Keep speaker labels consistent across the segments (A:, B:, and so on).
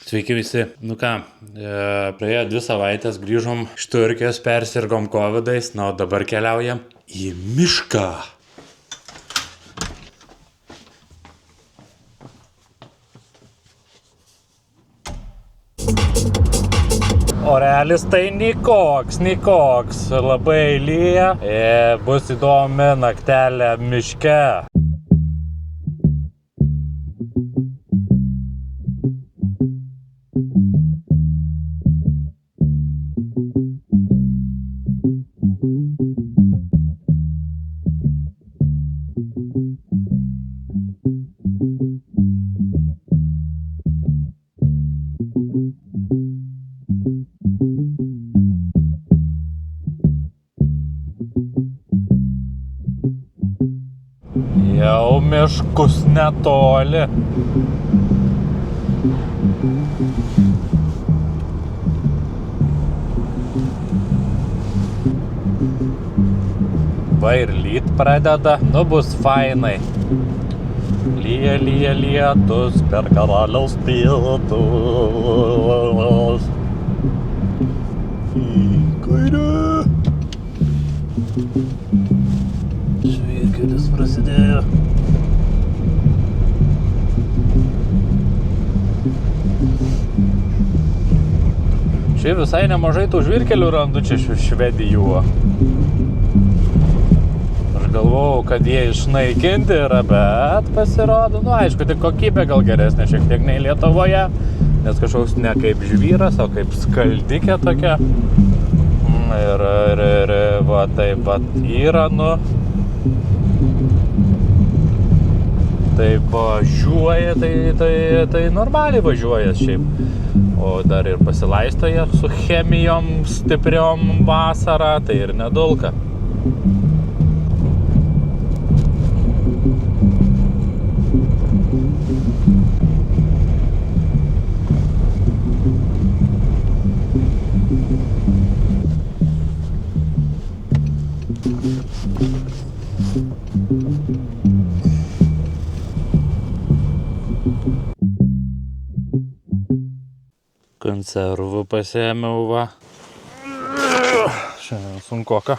A: Sveiki visi. Nu ką, praėjo 2 savaitės, grįžom iš Turkijos, persirgom covidais, na, o dabar keliaujam į mišką. Orelis tai nikoks, labai lyja, bus įdomi naktelė miške. Jau miškus netoli. Va ir lyt pradeda, nu bus fainai. Lyja lietus per karaliaus pietus. Į kairę. Žvyrkelis prasidėjo. Šiaip visai nemažai tų žvyrkelių randu čia Švedijoje. Aš galvojau, kad jie išnaikinti yra, bet pasirodo, nu aišku, tik kokybė gal geresnė šiek tiek nei Lietuvoje, nes kažkoks ne kaip žvyras, o kaip skaldikė tokia. Ir va taip pat yra, nu. Taip važiuoja, tai normaliai važiuoja šiaip. O dar ir pasilaisto jie su chemijom stipriom vasarą, tai ir nedulka. Konservų pasiėmiau, va. Šiandien sunkoka.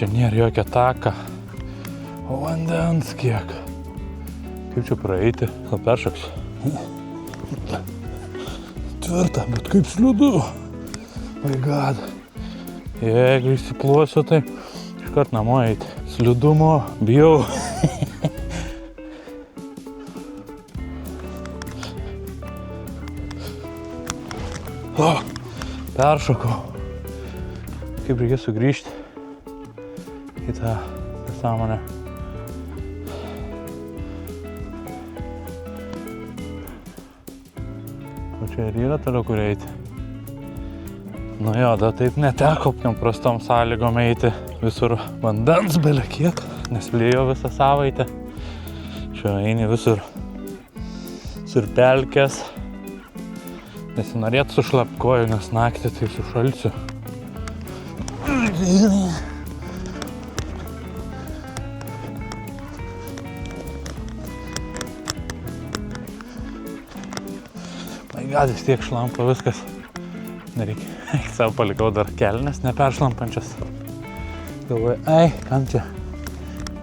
A: Čia nėra jokia taka, o vandens kiek. Kaip čia praeiti? Gal peršoksiu? Tvirta, bet kaip sliudu. My God. Jeigu įsiplosiu, tai iškart namo eiti. Sliudumo bijau. O, peršokau. Kaip reikės sugrįžti į tą pasąmonę. O čia ir yra toliau kur eiti. Nu jo, da taip neteko prastom sąlygom eiti. Visur vandens bele kiek, nes lijo visą savaitę. Čia eini visur pelkės. Nesinorėtų sušlapkojų, nes naktį tai sušalsiu. Gal vis tiek šlampa viskas. Nereikia. Savo palikau dar kelnes neperšlampančias. Galvoju, ai, kam čia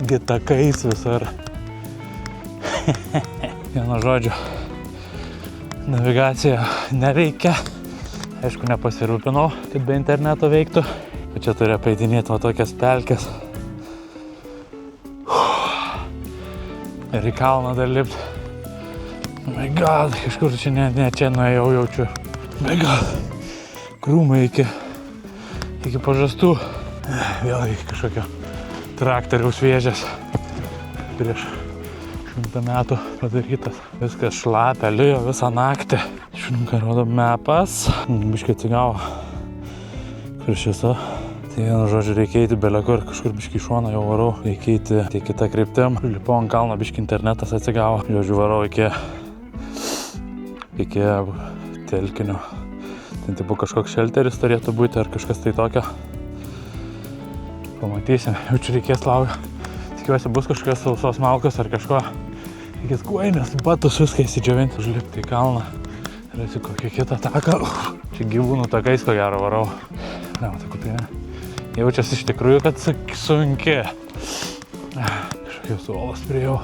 A: gitakais visur. Vieno žodžio. Navigacija neveikia. Aišku, nepasirūpinau, kad be interneto veiktų. Bet čia turi apeidinėti va tokias pelkes. Ir į kalną dar lipti. My God, kažkur čia ne čia nuėjau jaučiu. My God, krūmai iki pažastų. Vėl kažkokio traktoriaus vėžės prieš 100 metų padarytas. Viskas šlapia, lijo visą naktį. Žinom, ką rodo mepas. Biškai atsigavo. Kur šisa. Tai vienu žodžiu, reikia eiti belekur, kažkur biškai šoną jau varau. Reikia eiti tai kitą kryptim. Lipau ant kalno, biškai internetas atsigavo. Žodžiu, varau iki telkinio. Ten tipo kažkoks šelteris turėtų būti ar kažkas tai tokio. Pamatysim, jau čia reikės laukti. Tikiuosi bus kažkokios sausos malkos ar kažko. Reikės kuoinės, batus viską įsidžiavinti, užlipti į kalną. Rasiu kokį kitą taką. Čia gyvūnų takais ko gero varau. Ne, matau, kupinė. Jaučiasi iš tikrųjų, kad sunki. Kažkokios uolos priejau.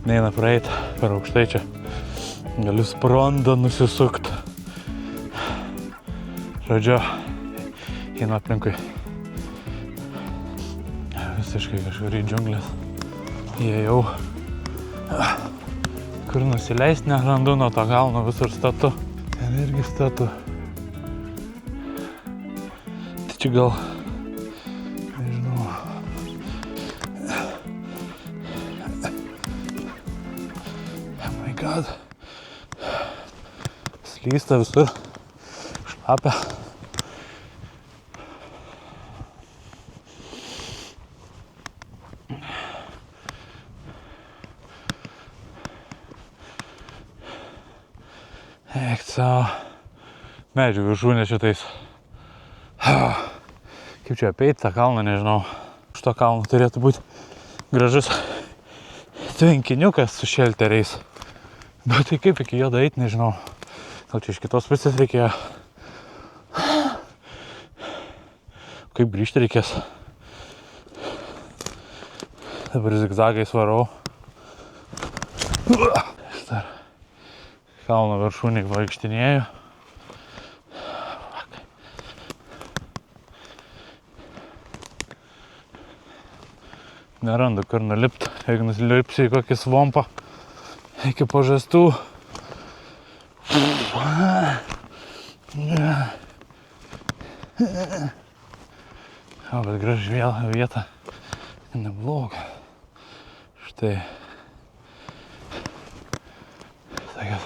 A: Neina praeit per aukštai čia. Galiu sprandą nusisukt. Žodžiu, einu aplinkui. Visiškai kažkur į džiunglės. Jie jau kur nusileist nerandu nuo to kalno, visur statu. Ten irgi statu. Tai čia gal, nežinau. Oh my god. Slysta visur. Šlapia. Eik savo. Medžių viršūnė šitais. Kaip čia apeit tą kalną, nežinau. Už to kalno turėtų būti gražus tvenkiniukas su šelteriais. Bet tai kaip iki jo daeit, nežinau. Gal čia iš kitos pusės reikėjo. Kaip grįžti reikės. Dabar zigzagais varau. Dar kalno viršūnį vaikštinėju. Nerandu, kur nulipt. Jeigu nulipsiu į kokį svampą iki pažastų. Bet graži vieta. Nebloga. Štai. Sakat,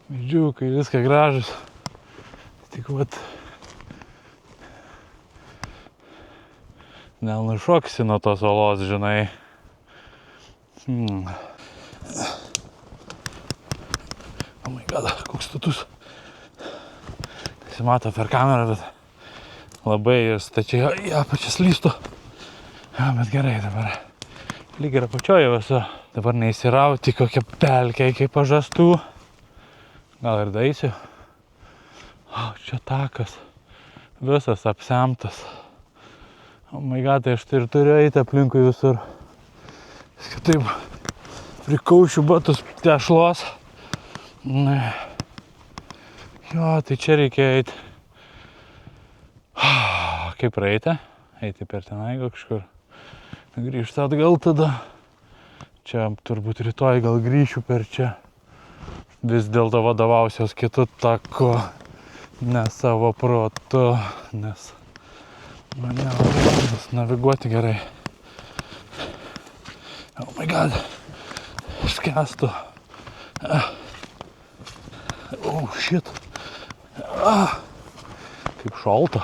A: medžiukai, viską gražus. Tik vat nenušoksi nuo tos olos, žinai. Oh my god, koks status. Nesimato per kamerą, bet labai stačiai į apačią slystu. Ja, bet gerai dabar. Lyg ir apačioje esu. Dabar neįsirauti kokią pelkę iki pažastų. Gal ir daeisiu. O, čia takas. Visas apsemtas. Oh my god, tai aš tai ir turiu eiti aplinkui visur. Taip, prikaušiu batus tešlos. Jo, tai čia reikia eiti. Kaip praeiti? Eiti per tenai kažkur. Grįžti atgal tada. Čia turbūt rytoj gal grįšiu per čia. Vis dėlto vadovausios kitų taku. Ne savo protu. Nes man nevadas naviguoti gerai. Oh my god. Skęstu. Oh shit. Kaip šalta.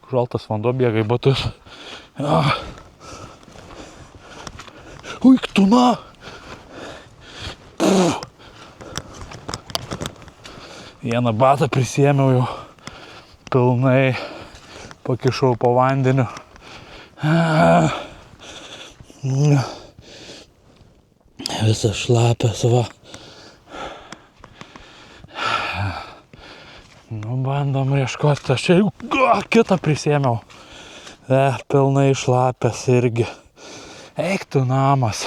A: Šaltas vanduo bėga į batus. Uik, tuna! Vieną batą prisėmiau jau pilnai, pakišau po vandeniu. Visas šlapias, va. Nu, bandom ieškoti, aš čia jau kitą prisėmiau. Pilnai šlapias irgi. Eik tu namas.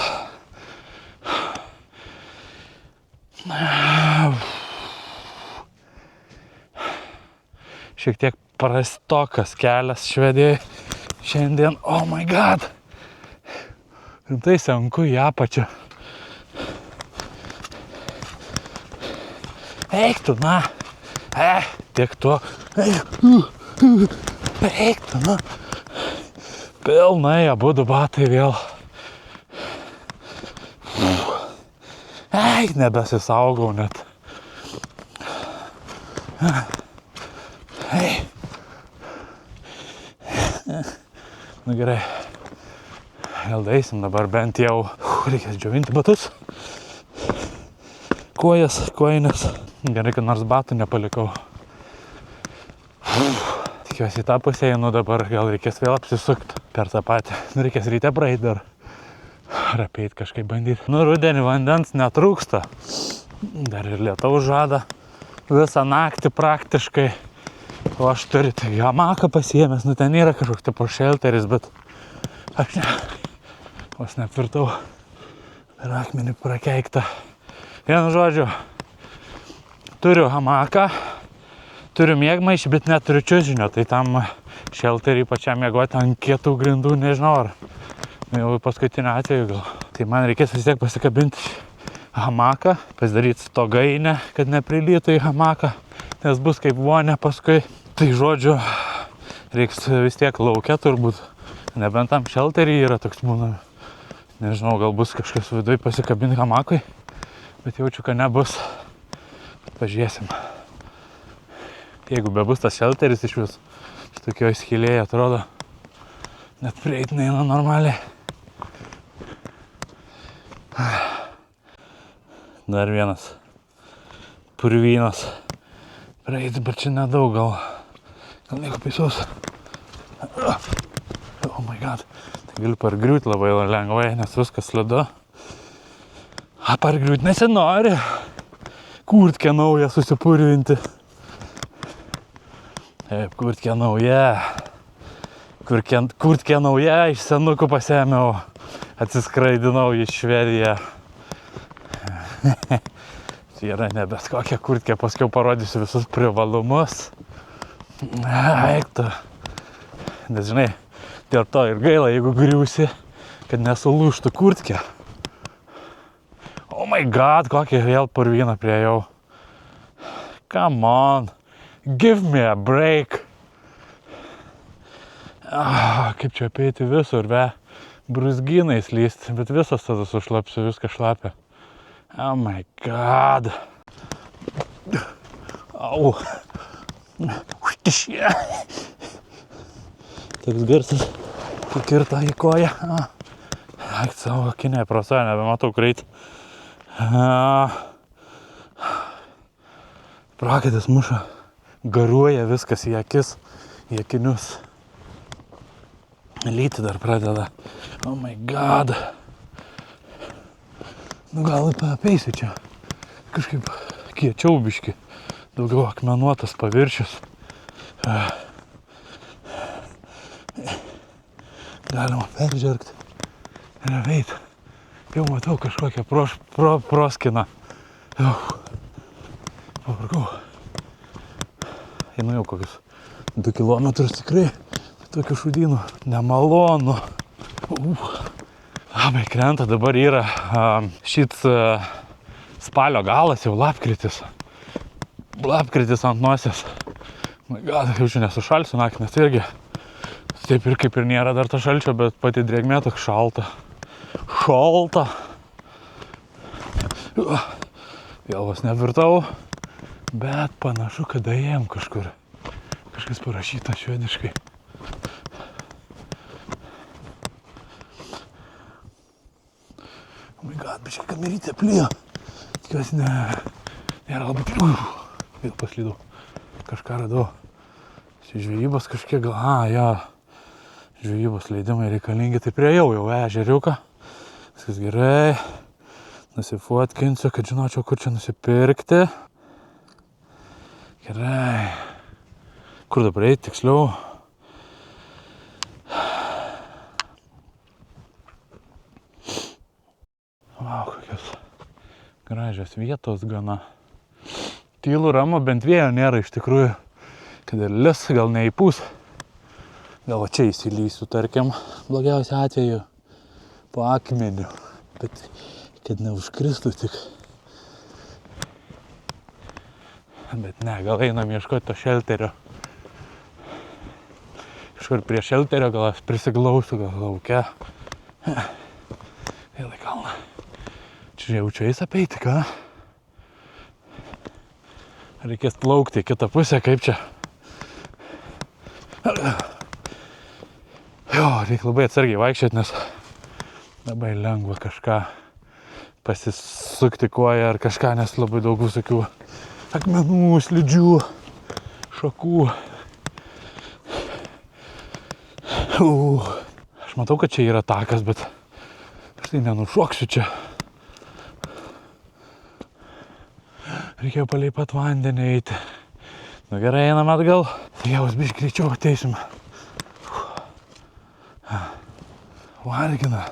A: Šiek tiek prastokas kelias Švedijai šiandien. Oh my god. Rimtai senku į apačią. Eik tu, na. Tiek to. Eik tu, nu. Pilnai, abudu batai vėl. Nebesisaugau net. Nu gerai. Vėl daisim dabar bent jau. Reikės džiovinti batus. Kojines. Gerai, kad nors batų nepalikau. Tikiuosi į tą pusę einu dabar. Gal reikės vėl apsisukti per tą patį. Nu, reikės ryte praeit dar. Ar apeit kažkaip bandyti. Nu, rudenį vandens netrūksta. Dar ir lietaus žada. Visą naktį praktiškai. O aš turiu tai hamaką pasiėmęs. Nu, ten yra kažkoks tipo šelteris, bet aš vos nepvirtau per akmenį prakeiktą. Vienu žodžiu, turiu hamaką, turiu miegmaišį, bet neturiu čiužinio. Tai tam šelterį pačiam miegoti ant kietų grindų, nežinau ar. Jau paskutinį atveju gal. Tai man reikės vis tiek pasikabinti hamaką, pasidaryti stogainę, kad neprilytų į hamaką, nes bus kaip vonė paskui. Tai žodžiu, reiks vis tiek lauke turbūt, nebent tam šelterį yra toks būna. Nežinau, gal bus kažkas viduj pasikabinti hamakui, bet jaučiu, kad nebus. Pažiūrėsim. Jeigu bebus tas šelteris iš vis, šitokioj skylėje atrodo, net prieit neina normaliai. Dar vienas purvynas. Praeit, bet čia nedaug gal nieko paisaus. Oh my god. Tai galiu pargriūt labai lengvai, nes viskas slidu. Pargriūt nesinori. Kurtkę naują susipurvinti. Taip, kurtkę nauja. Kurtkę nauja, iš senukų pasėmiau. Atsiskraidinau į Švediją. Tai yra ne bet kokia kurtkė, paskiau parodysiu visus privalumus. Eik tu. Nes žinai, dėl to ir gaila, jeigu griūsi, kad nesulūžtų kurtkė. Oh my god, kokį vėl purvyną priejau. Come on, give me a break. Kaip čia apeiti visur, brūzgynais lyst, bet visas tada sušlapsiu, viską šlapia. Oh my god. Au. Toks garsas, kai kirta į koją. Eik savo akinė, prasoja, nebematau greit. Prakaitas muša, garuoja viskas į akis, į akinius. Lyti dar pradeda. Oh my god. Nu gal apeisiu čia. Kažkaip kiečiau biški. Daugiau akmenuotas paviršius. Galima peržergti ir apeit. Jau matau kažkokią proskiną. Pavargau. Einu jau kokius 2 kilometrus tikrai. Tokių šudynų. Nemalonu. Labai krenta, dabar yra šits spalio galas, jau lapkritis. Lapkritis ant nosies. Gal, jaučiu, nesušalsiu naktį, nes irgi taip ir kaip ir nėra dar to šalčio, bet pati drėgmė toks šalta. Šalta. Vėl vos nevirtau, bet panašu, kad ėjom kažkur. Kažkas parašyta švediškai. Oh my god, biškai kamerytė plėjo. Tikiuosi nėra labai plėjo. Vėl paslydau. Kažką radau. Žvejybos kažkiek gal. Jo. Žvejybos leidimai reikalingi. Tai priejau jau ežeriuką. Viskas gerai. Nusifotkinsiu, kad žinočiau, kur čia nusipirkti. Gerai. Kur dabar eiti tiksliau? Vau, kokios gražios vietos gana. Tylu, ramu, bent vėjo nėra iš tikrųjų. Kad ir lis, gal neįpūs. Gal va čia įsilysiu, tarkim, blogiausia atveju po akmeniu. Bet kad neužkristų tik. Bet ne, gal einam ieškoti to šelterio. Kažkur prie šelterio gal aš prisiglausiu, gal laukia. Vėl į kalną. Čia jaučiu eis apeiti, ką? Reikės plaukti į kitą pusę, kaip čia. Jo, reikia labai atsargiai vaikščioti, nes labai lengva kažką pasisukti koją ar kažką, nes labai daug visokių akmenų, slidžių, šakų. Aš matau, kad čia yra takas, bet aš tai nenušoksiu čia. Reikėjo palei pat vandenį eiti. Nu gerai, einam atgal. Jaus biškį greičiau ateisim. Vargina.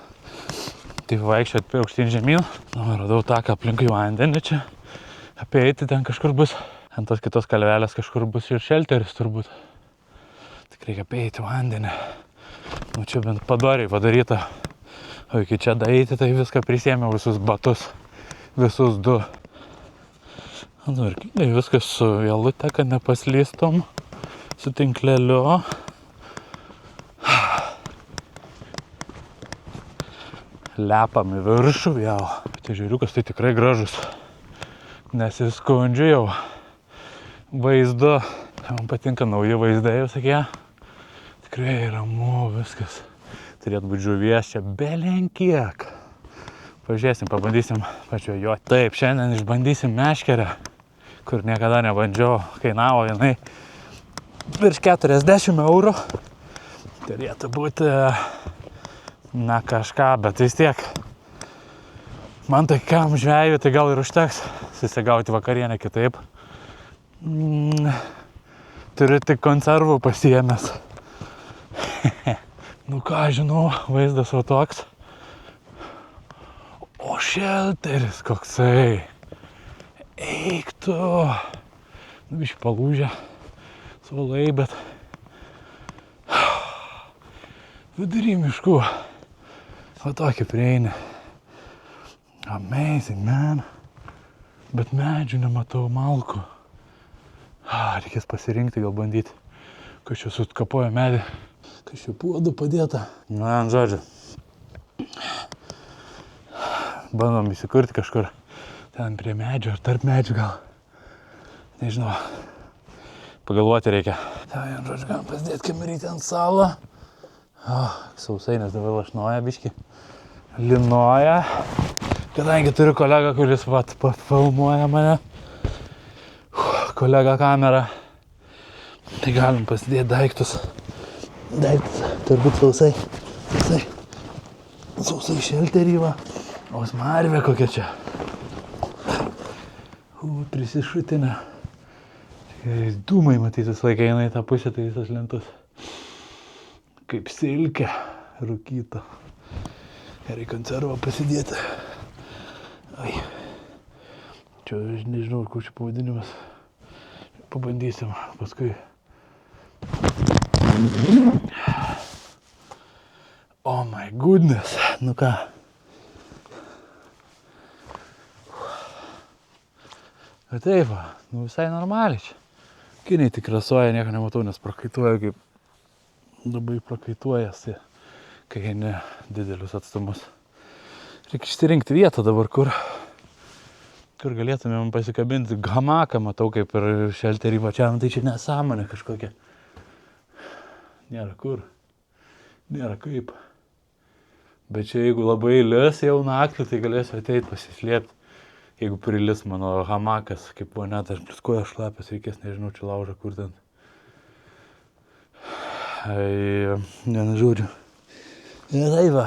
A: Taip vaikščiot apie aukštyn žemyn. Nu, radau taką aplinkui vandenį čia. Apie eiti ten kažkur bus. Ant tos kitos kalvelės kažkur bus ir šelteris turbūt. Tik reikia apie eiti vandenį. Nu čia bent padoriai padaryta. O iki čia daeiti, tai viską prisėmiau, visus batus. Visus du. Tai viskas su vielute, kad nepaslystum, su tinkleliu. Lepam į viršų jau. Tai žiūriukas tai tikrai gražus. Nesiskundžiu jau vaizdu. Man patinka nauji vaizdai, jau sakė. Tikrai ramu viskas. Turėtų būti žuvies čia belenkiek. Pažiūrėsim, pabandysim pačiuojoti. Taip, šiandien išbandysim meškerę, kur niekada nebandžiau. Kainavo jinai virš 40 eurų. Turėtų būti, na kažką, bet vis tiek. Man tai kam žvejui, tai gal ir užteks susigauti vakarienę kitaip. Turiu tik konservų pasiėmęs. Nu ką, žinau, vaizdas o toks. O šelteris koksai. Eik tu. Nu, biškį palūžę. Suolai, bet vidury miškų. O tokį prieini. Amazing, man. Bet medžių nematau, malkų. Reikės pasirinkti, gal bandyti. Kas čia sutkapoja medį. Kas čia puodų padėta. Na, ant žodžiu. Bandom įsikurti kažkur ten prie medžio ar tarp medžių gal. Nežinau. Pagalvoti reikia. Tai, ant žodžiu, galim pasidėti kamerytę ant salą. Sausai, nes dabar lašnoja biškį. Linoja. Kadangi turiu kolegą, kuris filmuoja mane. Kolega kamera. Tai galim pasidėti daiktus. Turbūt sausai. Sausai šelterį va. O smarvė kokia čia. Prisišutinę. Dūmai matyti visą laiką eina į tą pusę, tai visas lentus. Kaip silkė rūkyta. Gerai konservą pasidėti. Ai. Čia nežinau, kur čia pavadinimas. Pabandysim paskui. Oh my goodness. Nu ką. Bet taip, nu visai normaliai čia. Kiniai tik rasuoja, nieko nematau, nes prakaituoja, kaip labai prakaituojasi, kai eini didelius atstumus. Reikia išsirinkti vietą dabar, kur galėtumėm pasikabinti hamaką, matau kaip ir šelterį pačiam, tai čia nesąmonė kažkokia. Nėra kur, nėra kaip. Bet čia jeigu labai lis jau naktį, tai galėsiu ateiti pasislėpti. Jeigu prilis mano hamakas, kaip voneta, aš pliskoju šlapės, reikės, nežinau, čia laužą kur ten. Nežodžiu. Tai va.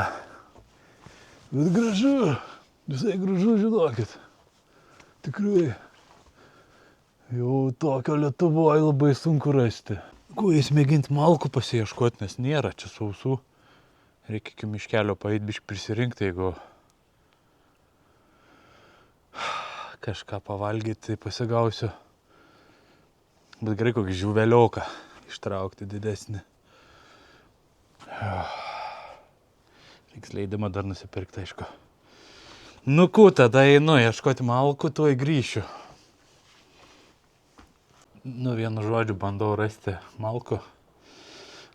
A: Bet gražu, visai gražu, žinokit. Tikrai. Jau tokio Lietuvoje labai sunku rasti. Kuo jais mėginti malkų pasiieškoti, nes nėra čia sausų. Reikia iki miškelio paeit biškį prisirinkti, jeigu kažką pavalgyti, tai pasigausiu. Bet gerai kokį žuvelioką ištraukti didesnį. Reiks leidimą dar nusipirkti, aišku. Nu, tada einu ieškoti malkų, tuoj grįšiu. Nu, vienu žodžiu, bandau rasti malkų.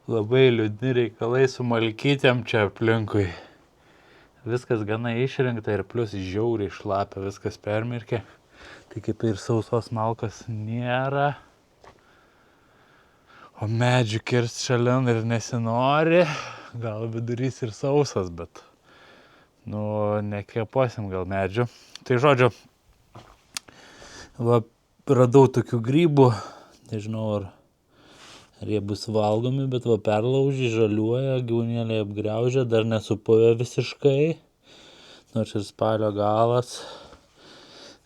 A: Labai liūdni reikalai su malkytėm čia aplinkui. Viskas gana išrinkta ir plus žiauriai šlapia, viskas permirkė. Tai kaip ir sausos malkos nėra. O medžių kirst šalin ir nesinori. Gal vidurys ir sausas, bet nekvėpuosim gal medžių. Tai žodžiu, va, radau tokių grybų. Nežinau, ar jie bus valgomi, bet va perlaužį, žaliuoja, gyvūnėliai apgriaužia, dar nesupuvę visiškai. Nors ir spalio galas,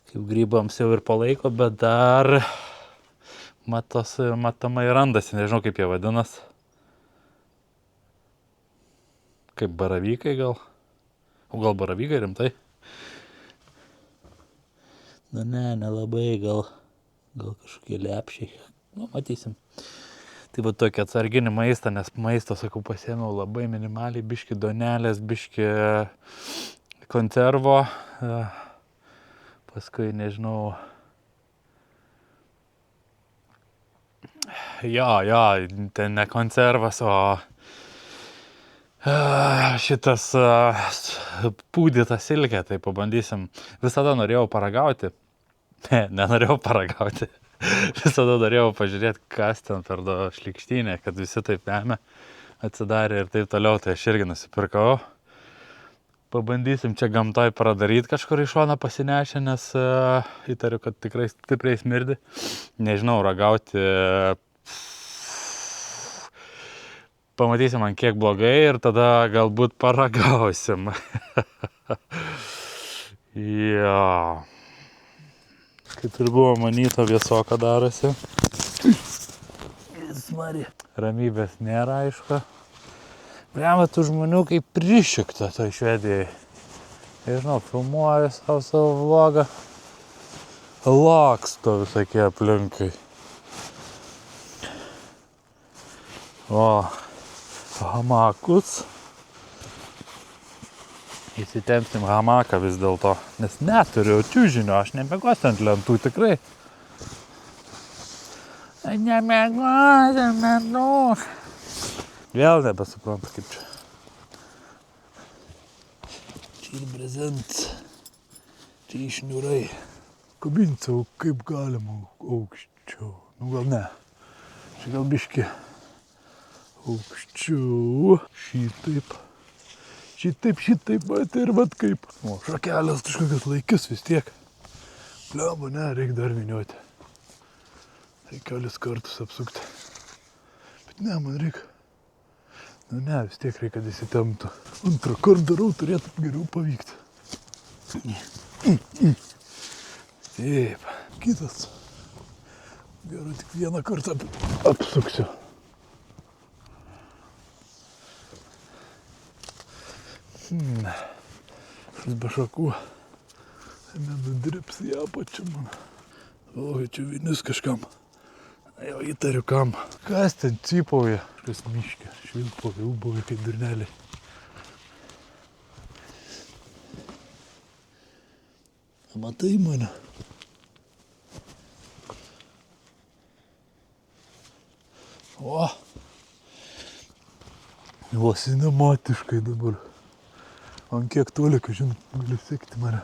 A: kaip grybams jau ir palaiko, bet dar matomai randasi, nežinau kaip jie vadinas. Kaip baravykai gal? O gal baravykai rimtai? Nu nelabai, gal kažkokie lepšiai. Nu, matysim. Tai va tokį atsarginį maistą, nes maistą, sakau, pasiėmiau labai minimaliai, biški donelės, biški konservo, paskui, nežinau, jo, ten ne konservas, o šitas pūdyta silkė, tai pabandysim. Visada norėjau paragauti, nenorėjau paragauti. Visada norėjau pažiūrėti, kas ten per šlikštynę, kad visi taip ėmė, atsidarė ir taip toliau, tai aš irgi nusipirkau. Pabandysim čia gamtoj pradaryti kažkur iš šoną pasinešę, nes įtariu, kad tikrai stipriai smirdi. Nežinau, ragauti. Pamatysim, man kiek blogai ir tada galbūt paragausim. Jo. Kaip ir buvo manyta, vėsoka darosi. Ramybės nėra, aišku. Bliamba, tų žmonių kaip prišikta toj Švedijai. Nežinau, filmuoju savo vlogą. Laksto visokie aplinkai. O, hamakus. Įsitempsim hamaką vis dėlto, nes neturiu čiužinio, aš nemegosiu ant lentų tikrai. Nemegosiu ant lentų. Vėl nebesuprantu kaip čia. Čia ir brezentas, čia išniurai. Kabinsiu kaip galima aukščiau. Nu gal ne, čia gal biški aukščiau. Šitaip, bet ir vat kaip. O, šakelės kažkokios laikis vis tiek. Bliamba, ne, reikia dar vynioti. Reikia kelis kartus apsukti. Bet ne, man reikia. Nu ne, vis tiek reikia, kad įsitemptų. Antrą kartą darau, turėtų geriau pavykti. Taip, kitas. Gerai, tik vieną kartą apsuksiu. Šis be šakų nenudrips į apačią man. O, čia vinis kažkam. Jau įtariu kam. Kas ten cypauja? Kažkas miškė. Švilpauja, ūbauja kaip durneliai. Matai mane? O! Jau sinematiškai dabar. Ant kiek toli, kad žinot, gali sekti mane.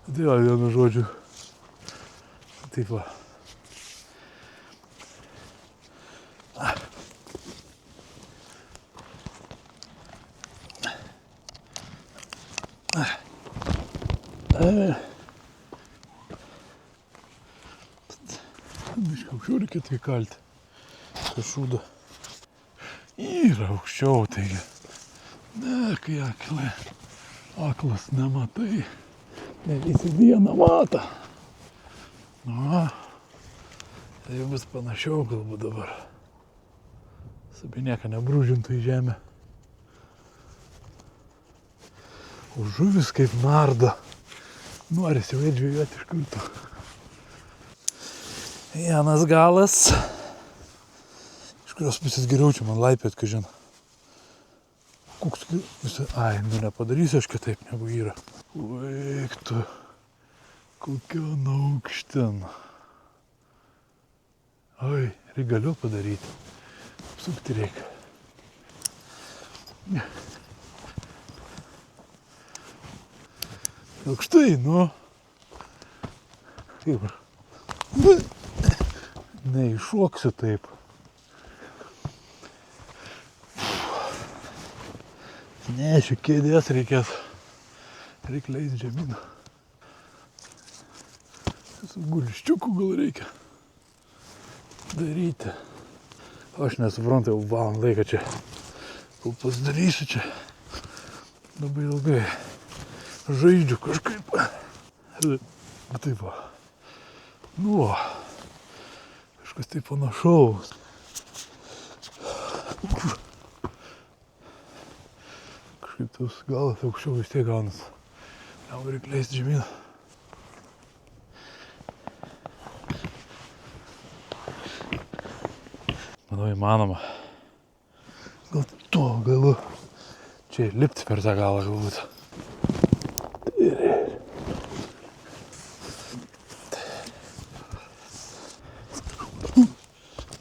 A: Tai va, vienu žodžiu. Taip va. Biškai aukščiau reikėtų įkalti. Šūdą. Yra aukščiau, taigi. Ne, kai aklas nematai. Ne visi dieną mato. Na, tai bus panašiau galbūt dabar. Sabinieka nebrūžintų į žemę. O žuvis kaip nardo. Noris jau žvejoti iš karto. Vienas galas. Kurios pusės geriau čia man laipėt, kai žin. Koks visą... Ai, nu nepadarysiu aš kitaip negu yra. Vaiktų. Kokia naukštin. Oi, reikia galiu padaryti. Apsukti reikia. Aukštai, nu. Kaip? Neiššoksiu taip. Ne, šių kėdės reikės. Reikia leisti žemyną. Su gulščiuku gal reikia daryti. Aš nesuprantu, jau valandą laiką čia. Kol pasidarysiu čia. Labai ilgai žaidžiu kažkaip. Taip va. Nu, kažkas taip panašaus. Kažkaip tas galas aukščiau vis tiek gaunas. Jau reikia leisti žemyną. Manau, įmanoma. Gal to galu. Čia lipti per tą galą galbūt.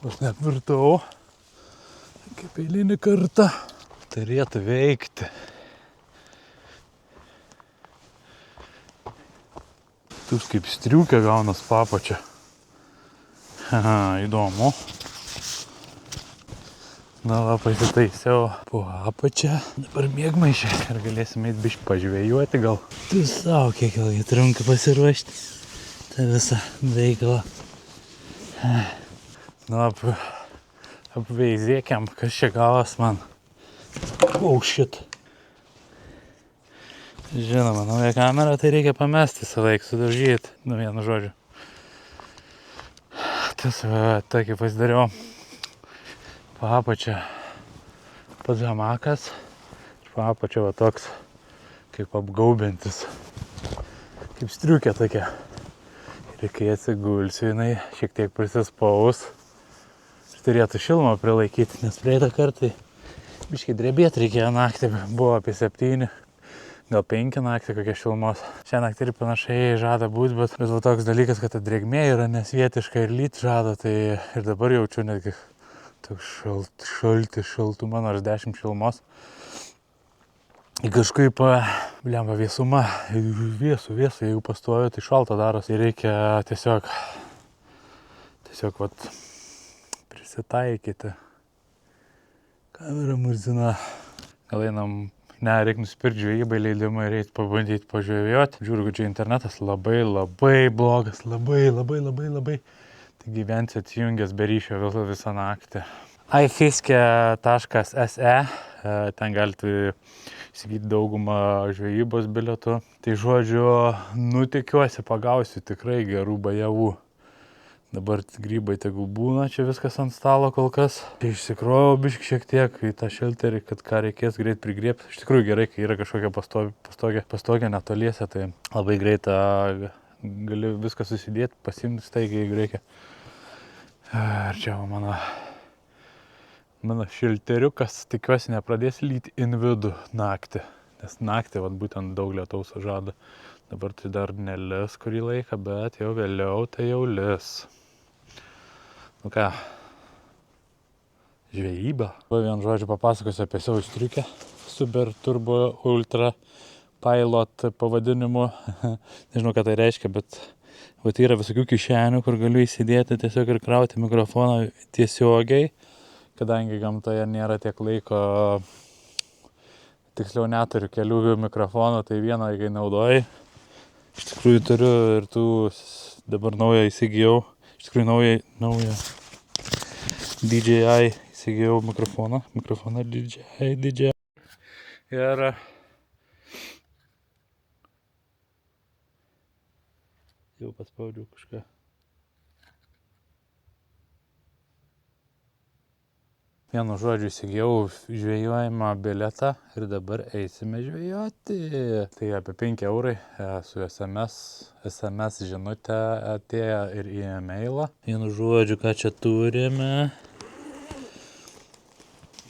A: Aš net virtau. Kaip eilinį kartą. Turėtų veikti. Tus kaip striukė gaunas papačia. Haha, įdomu. Na, va, pasitaisiau po apačią. Dabar mėgmaišė ir galėsim eit biškį pažvėjuoti gal. Tu savo, kiek ilgai trunka pasiruošti tą visą veiklą. Na, apveizėkiam, kas čia gavas man. Oh, shit. Žinoma, naują kamerą tai reikia pamesti savaik, sudaržyti. Nu, vienu žodžiu. Tas, va, tokį pasidariau. Papačia pats hamakas ir papačia va toks kaip apgaubintis, kaip striukė tokia. Ir kai atsigulsiu, jinai šiek tiek prisispaus ir turėtų šilumą prilaikyti, nes praeitą kartą biškai drebėt reikėjo naktį, buvo apie 7, gal 5 naktį kokia šilumos. Šią naktį ir panašiai žada būti, bet va toks dalykas, kad ta drėgmė yra nesvietiška ir lyt žada, tai ir dabar jaučiu netgi toks šaltumą, nors 10 šilumos. Ir kažkaip, blemba, vėsuma, vėsų, jeigu pastoju, tai šalta daros. Ir reikia tiesiog vat, prisitaikyti. Kamera murzina. Gal einam, ne, reikia nusipirkti žvejybai leidimą ir eit pabandyti pažvejoti. Žiūriu, kad čia internetas labai blogas, labai. Tai gyvensi atsijungęs be ryšio visą naktį. iFiske.se, ten galite įsigyti daugumą žvejybos bilietų. Tai žodžiu, tikiuosi pagausiu tikrai gerų bajavų. Dabar grybai tegul būna, čia viskas ant stalo kol kas. Išsikrovau biškį šiek tiek į tą šilterį, kad ką reikės greit prigriebti. Iš tikrųjų gerai, kai yra kažkokia pastogė netoliese, tai labai greitą gali viską susidėti, pasiimti staigiai, jeigu reikia. Ir čia mano šilteriukas, tikiuosi, nepradės lyti in vidų naktį. Nes naktį, vat, būtent daug lietaus žada. Dabar tai dar nelis kurį laiką, bet jau vėliau tai jau lis. Nu ką, žvejyba. Vien žodžiu papasakosiu apie savo striukę. Super Turbo Ultra Pilot pavadinimu. Nežinau, ką tai reiškia, bet vat yra visokių kišenių, kur galiu įsidėti tiesiog ir krauti mikrofoną tiesiogiai. Kadangi gamtoje nėra tiek laiko, tiksliau neturiu kelių mikrofonų, tai vieną kai naudoju. Iš tikrųjų turiu ir tų dabar naują įsigijau. Iš tikrųjų naują DJI įsigijau mikrofoną DJI. Ir jau paspaudžiau kažką. Vienu žodžiu įsigijau žvejojimo bilietą ir dabar eisime žvejoti. Tai apie 5 eurai su SMS žinutė atėjo ir į e-mailą. Vienu žodžiu, ką čia turime.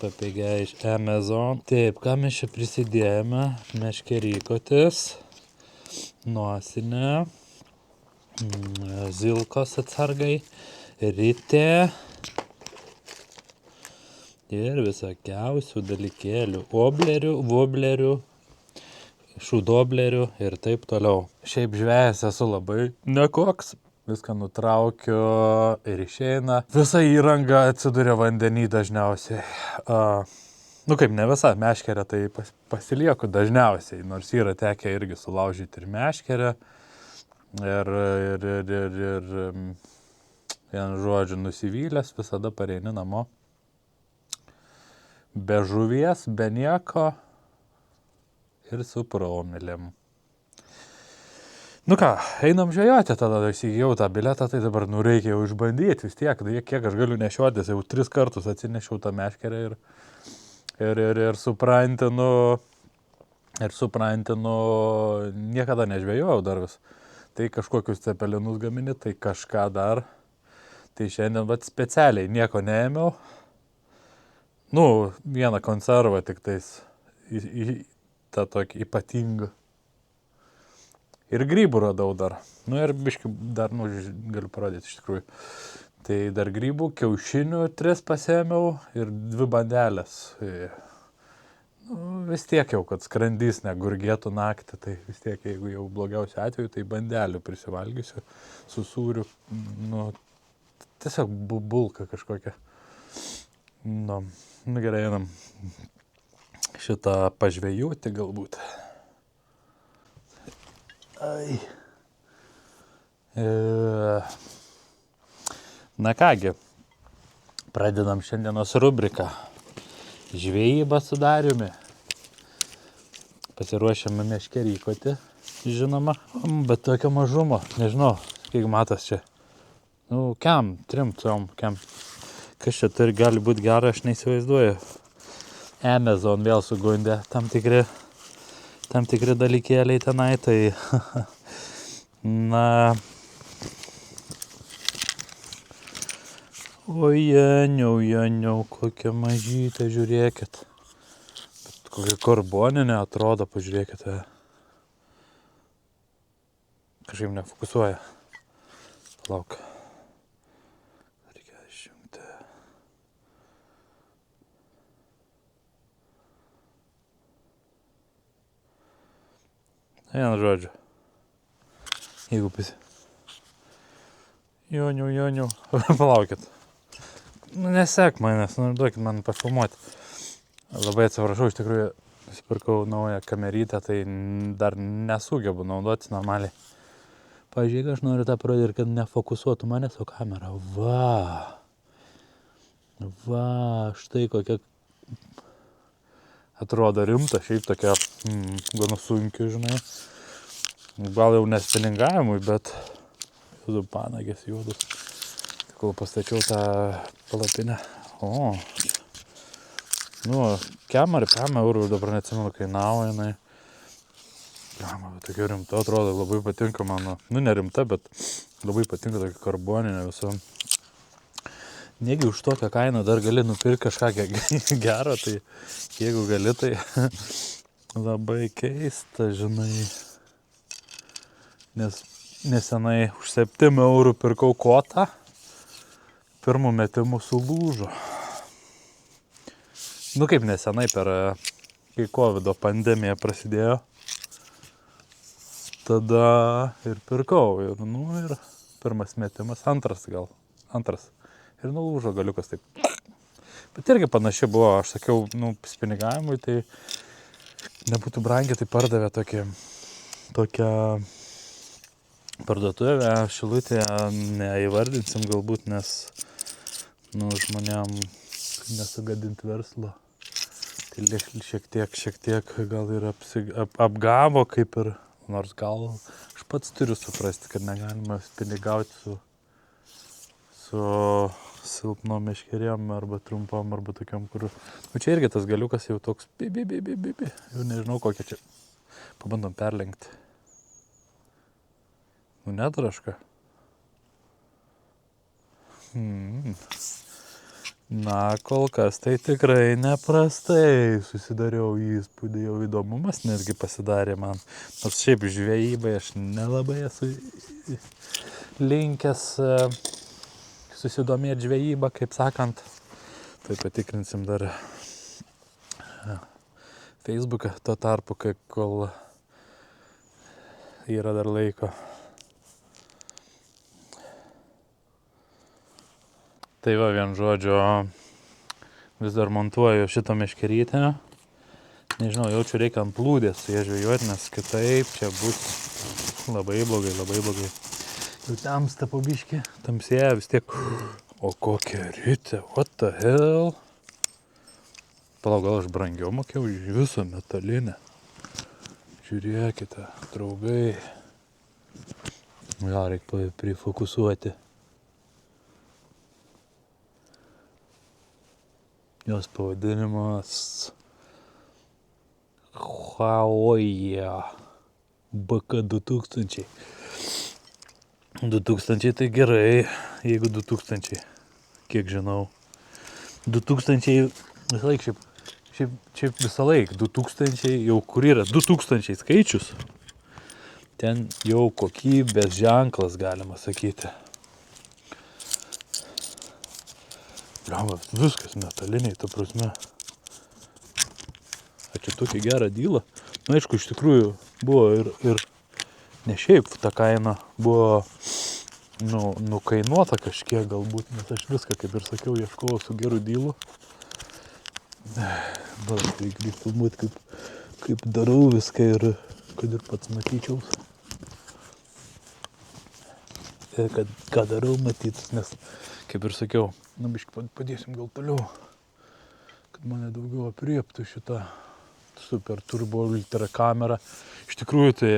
A: Papėgė iš Amazon. Taip, ką mes čia prisidėjome? Meškerykotis, nosinė, zilkos atsargai, ritė ir visokiausių dalykėlių, voblerių, šūdoblerių ir taip toliau. Šiaip žvejas esu labai nekoks, viską nutraukiu ir išeina. Visa įranga atsiduria vandenį dažniausiai. Kaip ne visa meškerė, tai pasilieku dažniausiai, nors yra tekę irgi sulaužyti ir meškerę. Ir vienu žodžiu nusivylęs, visada pareini namo. Be žuvies, be nieko ir su promilėm. Einam žvejoti, tada įsigijau tą biletą, tai dabar reikia jau išbandyti vis tiek, kiek aš galiu nešiotis, jau 3 kartus atsinešiau tą meškerę ir suprantinu, niekada nežvejojau dar vis. Tai kažkokius cepelinus gamini, tai kažką dar. Tai šiandien specialiai nieko neėmiau. Vieną konservą tik tais tą tokį ypatingą. Ir grybų radau dar. Ir biškį dar, galiu parodyti iš tikrųjų. Tai dar grybų, kiaušinių 3 pasėmiau ir 2 bandelės. Vis tiek jau, kad skrandys negurgėtų naktį, tai vis tiek, jeigu jau blogiausiu atveju, tai bandelių prisivalgysiu su sūriu. Tiesiog bulka kažkokia. Gerai, einam šitą pažvejoti galbūt. Na kągi, pradedam šiandienos rubriką. Žvejyba su Dariumi. Pasiruošiame meškerykoti, žinoma, bet tokio mažumo, nežinau, kiek matas čia. Kem, 3 tom, kem. Kas čia turi gali būti gera, aš neįsivaizduoju. Amazon vėl sugundė tam tikri dalykėliai tenai, tai janiau, kokia mažytė, žiūrėkit. Bet kokia karboninė atrodo, pažiūrėkite. Kažkaip nefokusuoja. Lauk. Reikia išjungti. Vieną žodžiu. Jeigu Joniau. Palaukit. Nesek manęs, duokit man pafilmuoti. Labai atsiprašau, iš tikrųjų nusipirkau naują kamerytę, tai dar nesugebu naudotis normaliai. Pavyzdžiui, aš noriu tą parodyti, kad nefokusuotų manęs, o kamera. Va, štai kokia atrodo rimta, šiaip tokia gana sunki, žinai. Gal jau nespiningavimui, bet panagės juodus. Kol pastačiau tą palapinę. Kem ar 5 eurų, dabar neatsimenu, kainavo jinai. Tokia rimta atrodo, labai patinka mano. Nerimta, bet labai patinka tokia karboninė visa. Negi už tokią kainą dar gali nupirkti kažką gero, tai jeigu gali, tai labai keista, žinai. Nes nesenai už 7 eurų pirkau kotą. Pirmų metimų sulūžo. Kaip nesenai kai COVID pandemija prasidėjo. Tada ir pirkau. Ir pirmas metimas, antras. Ir nulūžo galiukas taip. Bet irgi panašiai buvo, aš sakiau, spinigavimui, tai nebūtų brangiai, tai pardavė tokią parduotuvę Šilutėje, neįvardinsim galbūt, nes žmonėm nesugadinti verslo. Tai šiek tiek gal ir apgavo, kaip ir, nors gal aš pats turiu suprasti, kad negalima spinigauti su silpnom meškerėm arba trumpom, arba tokiam, kur... Čia irgi tas galiukas jau toks jau nežinau kokia čia. Pabandom perlenkti. Netraška. Na, kol kas tai tikrai neprastai, susidariau įspūdį, jau įdomumas netgi pasidarė man. Nors šiaip žvejybai aš nelabai esu linkęs susidomėti žvejybą, kaip sakant. Tai patikrinsim dar Facebooką tuo tarpu, kol yra dar laiko. Tai va, vien žodžio, vis dar montuoju šitą meškerytę. Nežinau, jaučiu reikia ant plūdės su jie žvejuoti, nes kitaip čia bus labai blogai, labai blogai. Jau tamsta po biškį, tamsėja vis tiek. O kokia ritė, what the hell? Palauk, gal aš brangiau mokėjau už visą metalinę. Žiūrėkite, draugai. Gal reikia prifokusuoti. Jos pavadinimas Haoja BK 2000. 2000 tai gerai, jeigu 2000, kiek žinau. 2000 visą laik, šiaip visą laik, 2000 jau kur yra 2000 skaičius, ten jau kokybės ženklas galima sakyti. Bliamba, viskas metaliniai, ta prasme. Čia tokį gerą dylą. Na, aišku, iš tikrųjų buvo ir ne šiaip ta kaina buvo nukainuota kažkiek galbūt, nes aš viską, kaip ir sakiau, ieškojau su geru dylu. Dabar reikia filmuoti, kaip darau viską ir kad ir pats matyčiaus. Ir ką darau matytis, nes, kaip ir sakiau, biškį padėsim gal toliau, kad mane daugiau aprieptų šitą super turbo ultra kamerą. Iš tikrųjų tai,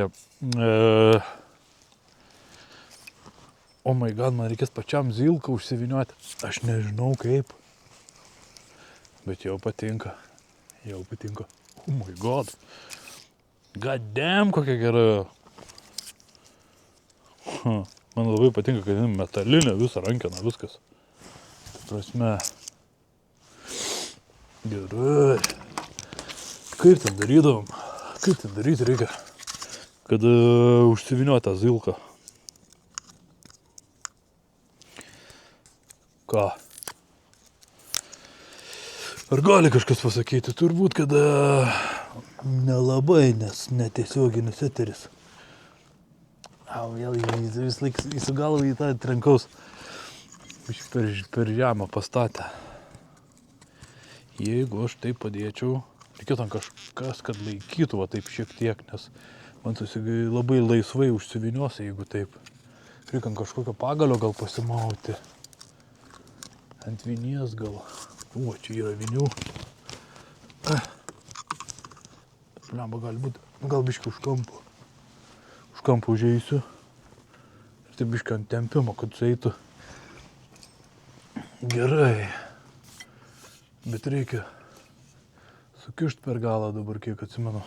A: oh my god, man reikės pačiam zilką užsiviniuoti. Aš nežinau kaip, bet jau patinka. Oh my god. God damn, kokia gera. Man labai patinka, kad metalinė visą rankeną, viskas. Prasme. Gerai. Kaip ten darydavom? Kaip ten daryti reikia, kad užsiviniuoti tą zilką? Ką? Ar gali kažkas pasakyti? Turbūt, kad nelabai, nes netiesioginis eteris. Vėl vis laik įsigalvo į tą trenkaus. Per žemą pastatę. Jeigu aš taip padėčiau, reikėtų ant kažkas, kad laikytų va taip šiek tiek, nes man labai laisvai užsiviniuosi, jeigu taip. Reikia ant kažkokio pagalio gal pasimauti. Ant vinies gal. O, čia yra vinių. Bliamba, gal biškį už kampų. Už kampų užeisiu. Ir taip biškį ant tempimo, kad sueitų. Gerai. Bet reikia sukišt per galą dabar, kiek atsimenu.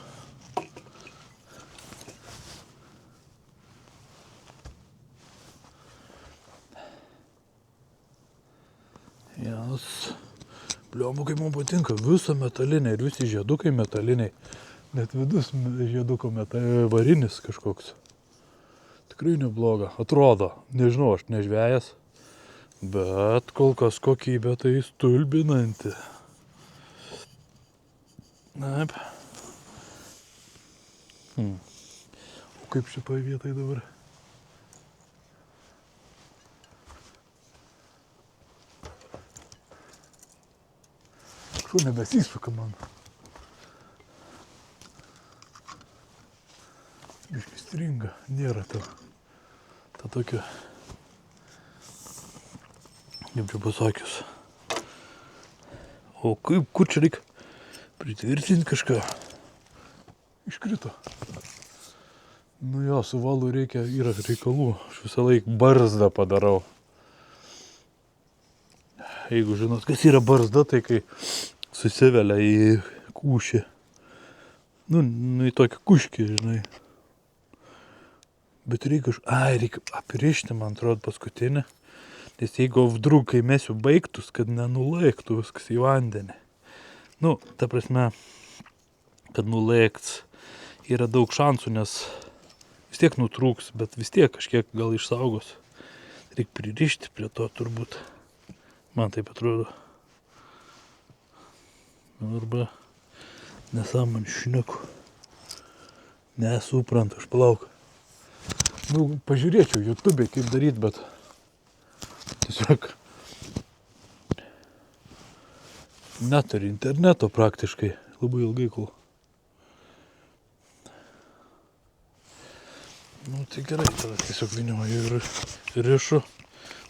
A: Jas. Bliamba, kaip man patinka, visa metalinė ir visi žiedukai metaliniai. Net vidus žieduko varinis kažkoks. Tikrai nebloga. Atrodo, nežinau, aš nežvejas. Bet kol kas kokybė tai stulbinanti. Taip. O kaip šitoj vietai dabar? Kažko nebesisuka man. Biškį stringa, nėra to tokio. Kaip čia pasakius. O kur čia reikia pritvirtinti kažką? Iškrito. Nu jo, su valu yra reikalų. Aš visą laiką barzdą padarau. Jeigu žinot, kas yra barzda, tai kai susivelia į kūšį. Nu, į tokį kuškį, žinai. Bet reikia aprišti, man atrodo, paskutinį.
B: Nes jeigu vdrug, kai mesiu baigtus, kad nenulaiktų viskas į vandenį. Nu, ta prasme, kad nulaikts yra daug šansų, nes vis tiek nutrūks, bet vis tiek kažkiek gal išsaugos. Reikia pririšti prie to turbūt. Man taip atrodo. Arba nesąmonį šneku. Nesuprantu, aš palauk. Nu, pažiūrėčiau YouTube, kaip daryti, bet tiesiog neturi interneto praktiškai. Labai ilgai kol. Nu, tai gerai, tada tiesiog vynioju ir rišu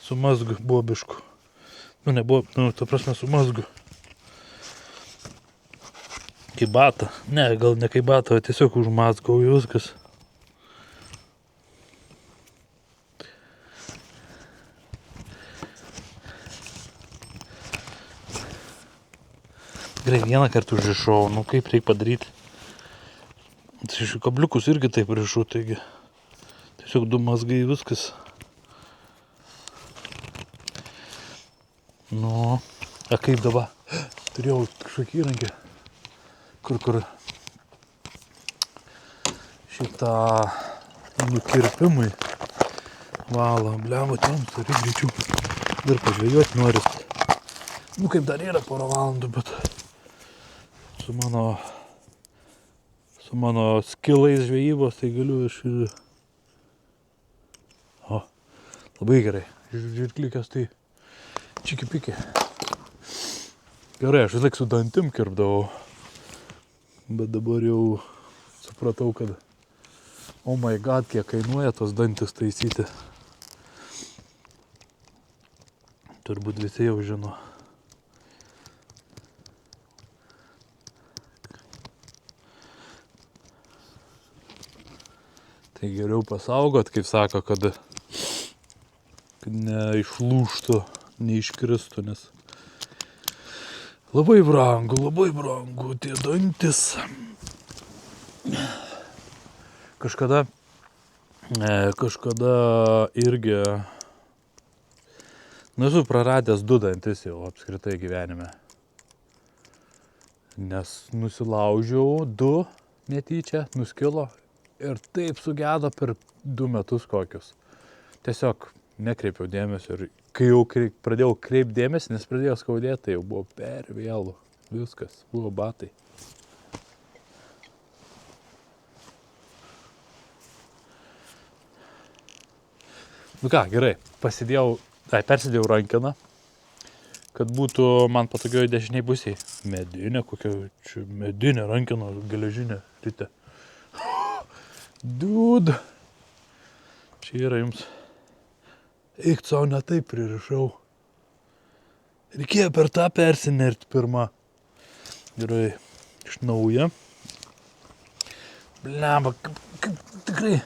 B: su mazgu bobišku. Nu, nebuvo, ta prasme su mazgu. Kaip batą. Ne, gal ne kaip batą, o tiesiog užmazgau viskas. Gerai, vieną kartą užrišau, nu kaip reikia padaryti. Tai šių kabliukus irgi taip rišau, taigi tiesiog du mazgai viskas. Nu, a kaip dabar? Turėjau kažkokį įrankį, kur šitą nukirpimui valo. Bliavo, ten turi greičiau. Dar pažvejoti noris. Nu kaip dar yra porą valandų, bet su mano skilais žvejybos, tai galiu aš ir... O, labai gerai. Žirklikės tai čiki-piki. Gerai, aš vis laik su dantim kirpdavau. Bet dabar jau supratau, kad oh my god, kiek kainuoja tos dantis taisyti. Turbūt visi jau žino. Tai geriau pasaugot, kaip sako, kad neišlūžtų, neiškristų, nes labai brangu tie dantis. Kažkada irgi esu praradęs 2 dantis jau apskritai gyvenime. Nes nusilaužiau 2 netyčia, nuskilo. Ir taip sugedo per 2 metus kokius. Tiesiog nekreipiau dėmesio ir kai jau pradėjau kreipti dėmesį, nes pradėjo skaudėti, tai jau buvo per vėlu. Viskas, buvo batai. Nu ką, gerai, persidėjau rankeną, kad būtų man patogioj dešiniai pusėj. Medinė, kokia čia medinė rankena, geležinė ryte. Dude, čia yra jums. Eik savo ne taip pririšau. Reikėjo per tą persinerti pirmą. Gerai, iš naujo. Blemba, kaip tikrai.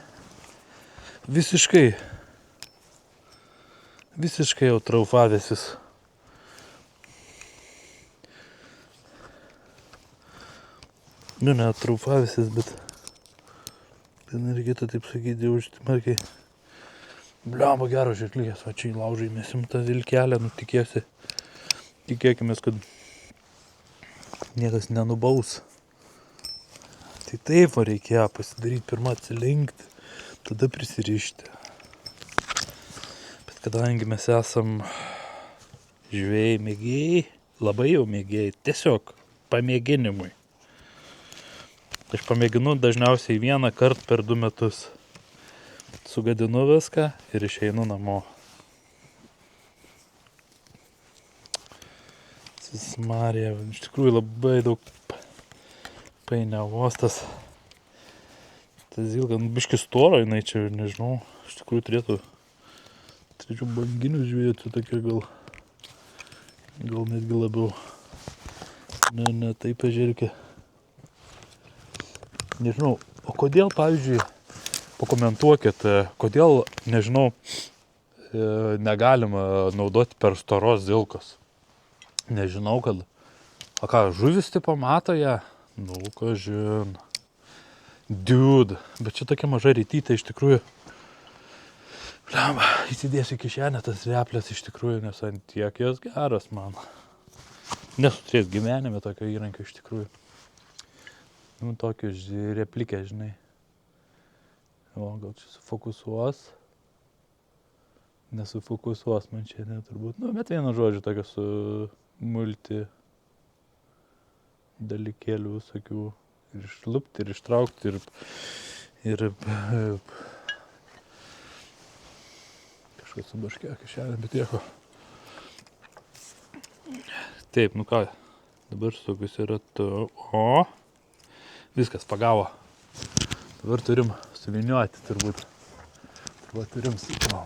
B: Visiškai jau traufavęsis. Nu, ne traufavęsis, bet nereikėtų taip sakyti, jau smarkiai. Bliamba, geros žirklikės, va čia į laužą įmėsim tą vilkelę, nu tikėkimės, kad niekas nenubaus. Tai taip va reikėjo pasidaryti, pirmą atsilinkti, tada prisirišti. Bet kadangi mes esam žvejai mėgėjai, labai jau mėgėjai, tiesiog pamėginimui. Aš pamėginu dažniausiai 1 kartą per 2 metus. Sugadinu viską ir išeinu namo. Marija, iš tikrųjų labai daug painiavos tas zilga, biški storo jinai čia, nežinau, iš tikrųjų turėčiau banginius žvejoti, tokia gal netgi labiau, ne taip ežerkė. Nežinau, o kodėl, pavyzdžiui, pakomentuokit, kodėl, nežinau, negalima naudoti per storos zilkos. Nežinau, kad... O ką, žuvis tipo mato ją? Nu, kažin. Dude, bet čia tokia maža rytytė iš tikrųjų. Lemba, įsidėsiu į kišenę tas replės iš tikrųjų, nes ant tiek jos geras man. Nesutrės gyvenime tokio įrankio iš tikrųjų. Nu, tokio replikę, žinai. O, gal čia sufokusuos. Nesufokusuos man čia, ne, turbūt. Nu, bet vienu žodžiu tokio su multi dalykėlių visokių. Ir išlupti, ir ištraukti, ir kažkas subaškė kišenę, bet nieko. Taip, nu ką, dabar sukusi ratu. O, viskas pagavo. Dabar turim suviniuoti turbūt. Turbūt turim,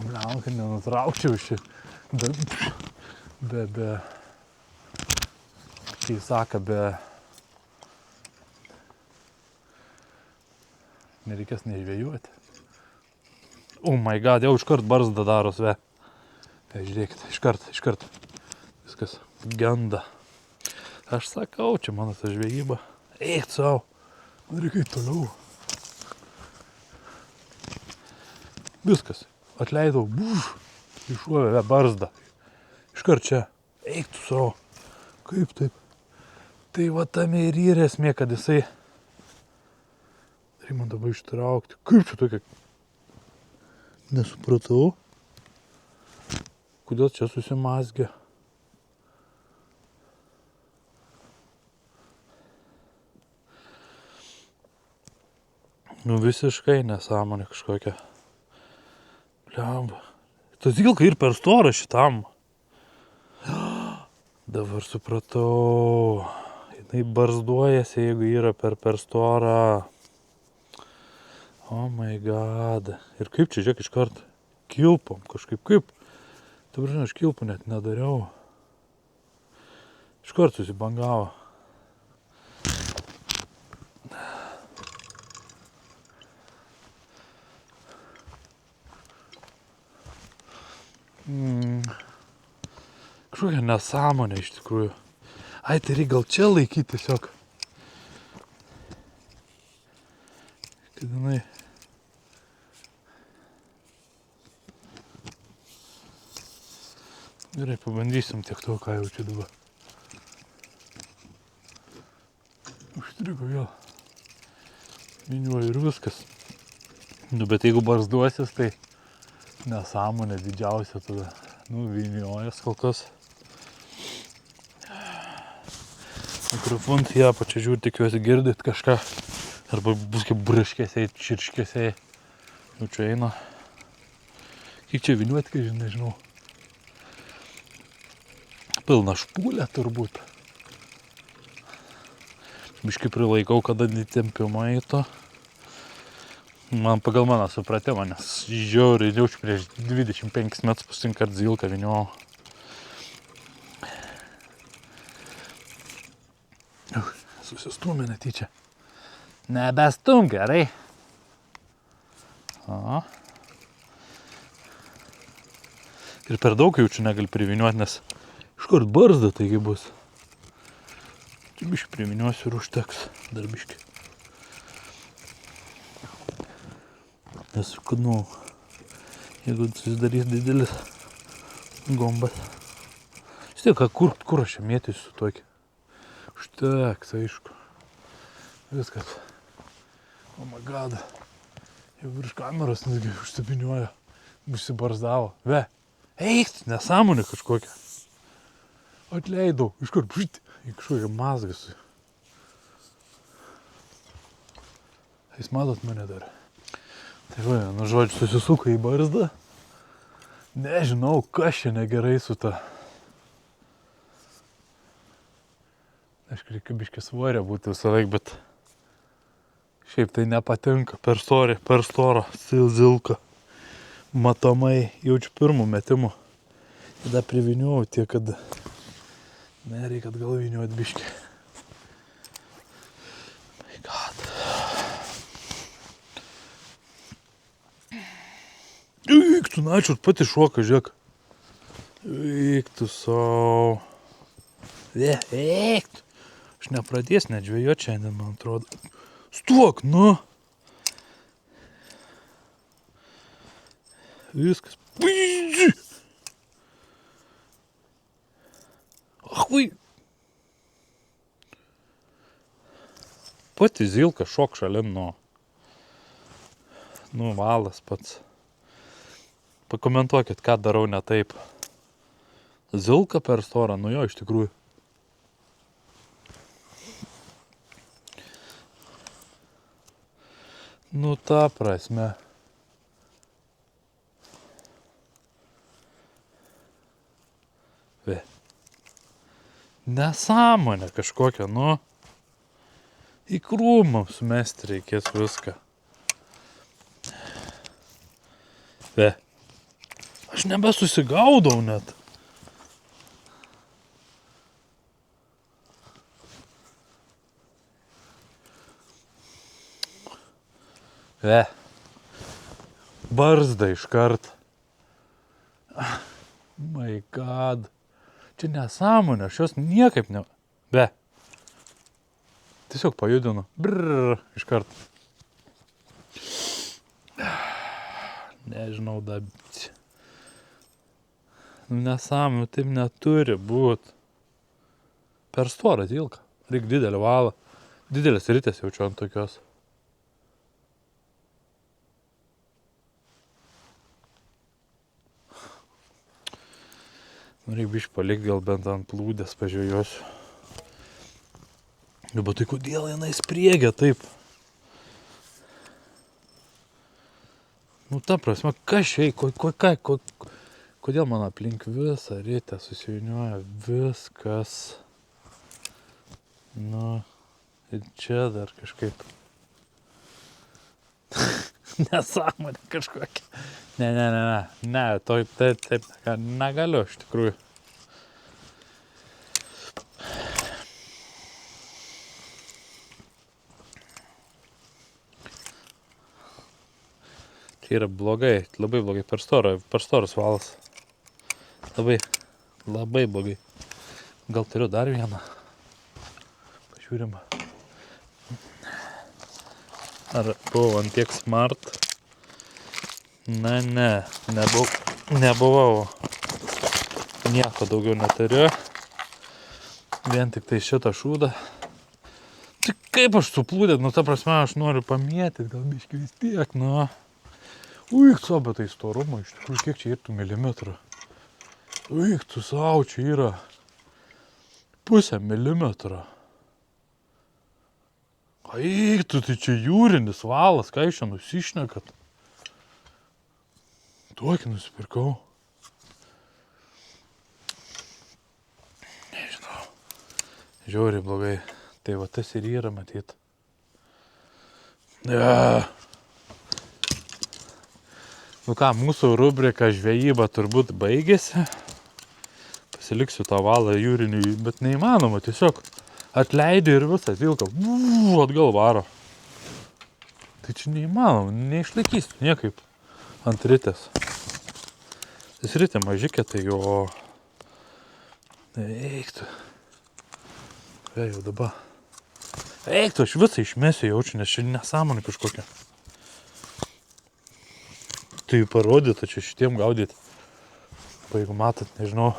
B: bliam, kad nenutraukčiau šį. Kai saka, nereikės nežvėjuoti. Oh my god, jau iškart barzda daros, ve. Žiūrėkit, iškart. Viskas genda. Aš sakau, čia mano ta žvejyba. Eik savo. Man reikia toliau. Viskas. Atleidau. Išuovė, ve, barzda. Iškart čia. Eik tu savo. Kaip taip? Tai va tame ir yra esmė, kad jisai... Tai man dabar ištraukti. Kaip čia tokia? Nesupratau. Kodėl čia susimazgė? Nu visiškai nesąmonė kažkokia. Blemba. Ta zylka ir per storą šitam. Dabar supratau. Jinai barzduojasi, jeigu yra per storą. Oh my god. Ir kaip čia, žiūrėk, iškart kilpom kažkaip, kaip. Dabar, žinai, aš kilpų net nedariau. Iškart susibangavo. Kažkokia nesąmonė iš tikrųjų. Ai, tai reikia gal čia laikyti tiesiog. Kad jinai... Gerai, pabandysim tiek to, ką jau čia dabar. Užstrigo vėl. Viniuoju ir viskas. Nu, bet jeigu barzduosis, tai nesąmonė didžiausia tada. Nu, viniuojas kol kas. Mikrofonas, ja, pačia žiūrį, tikiuosi girdit kažką. Arba bus kaip braškėsiai, čirškėsiai. Jau čia eina. Kiek čia viniuoti, kai žinai, nežinau. Pilna špūlė turbūt. Biškai prilaikau, kada įtempimą į to. Man pagal mano supratimą, nes žiauriai jaučiu prieš 25 metus pasinkart zylką viniuojau. Susistūmė netyčia. Nebestum, gerai. O. Ir per daug jaučiu negali priviniuoti, nes iškart barzda taigi bus. Čia biškį priviniuosiu ir užteks dar biškį. Nes, kad, nu, jeigu susidarys didelis gombas. Vis tiek, kur aš čia mėtysiu su tokį? Užteks, aišku. Viskas. Oh my god. Jau virš kameros netgi užsipiniuoja. Užsibarzdavo. Ve. Eik, nesąmonė kažkokia. Atleidau. Iškart pšit. Į kažkokią mazgas. Jūs matot mane dar. Tai va, nu žodžiu, susisuka į barzdą. Nežinau, kas čia negerai su ta. Aišku, reikia biškį svorio būti visą laiką, bet šiaip tai nepatinka. Per storą, zilka. Matomai jaučiu pirmų metimų. Tada priviniuoju tiek, kad nereikia atgal viniuoti biškį. My god. Eik tu, načiut, pati šoka, žiūrėk. Eik tu savo. Eik tu. Aš nepradės net žvejoti šiandien, man atrodo. Stok, nu. Viskas. Ahui. Pati zilka šok šalin nuo. Nu, valas pats. Pakomentuokit, ką darau ne taip. Zilka per storą, nu jo, iš tikrųjų. Nu, ta prasme. Nesąmonė kažkokia, nu. Į krūmą sumesti reikės viską. Aš nebesusigaudau net. Barzda iškart. My God. Čia nesąmonė, aš jos niekaip ne... Tiesiog pajudinu. Brrr, iškart. Nežinau, nesąmonė, taip neturi būt. Per storą zilką. Reik didelį valą. Didelis ritės jaučiu ant tokios. Reik biškį palikti, gal bent ant plūdės pažiūrėsiu. Bet tai kodėl jinai spriegia taip? Nu, ta prasme, kas šiai, kodėl man aplink visą rytę susivinioja viskas. Nu, ir čia dar kažkaip. Nesąmonė kažkokia. Ne, taip, negaliu iš tikrųjų. Tai yra blogai, labai blogai, per storas valas. Labai blogai. Gal turiu dar vieną. Pažiūrim. Ar buvo ant tiek smart? Nebuvau. Nieko daugiau neturiu. Vien tik tai šitą šūdą. Tai kaip aš suplūdėt, nu ta prasme aš noriu pamėtyti, gal biškį vis tiek, nu. Uik, bet tai storumo, iš tikrųjų, kiek čia yra milimetrų? Uik, tu savo, čia yra 0,5 milimetro. Eik, tu tai čia jūrinis valas, ką iš čia nusišnekat? Tokį nusipirkau. Nežinau. Žiauriai blogai. Tai va tas ir yra matyt. Nu ką, mūsų rubrika žvejyba turbūt baigėsi. Pasiliksiu tą valą jūrinį, bet neįmanoma, tiesiog atleidė ir visą zilką. Atgal varo. Tai čia neįmanoma, neišlaikysiu niekaip ant ritės. Tas ritė mažikė, tai jo... Eiktų. Jau dabar. Eiktų, aš visą išmesiu jaučiu, nes čia nesąmonė kažkokia. Tai parodyta čia šitiem gaudyti. Jeigu matot, nežinau.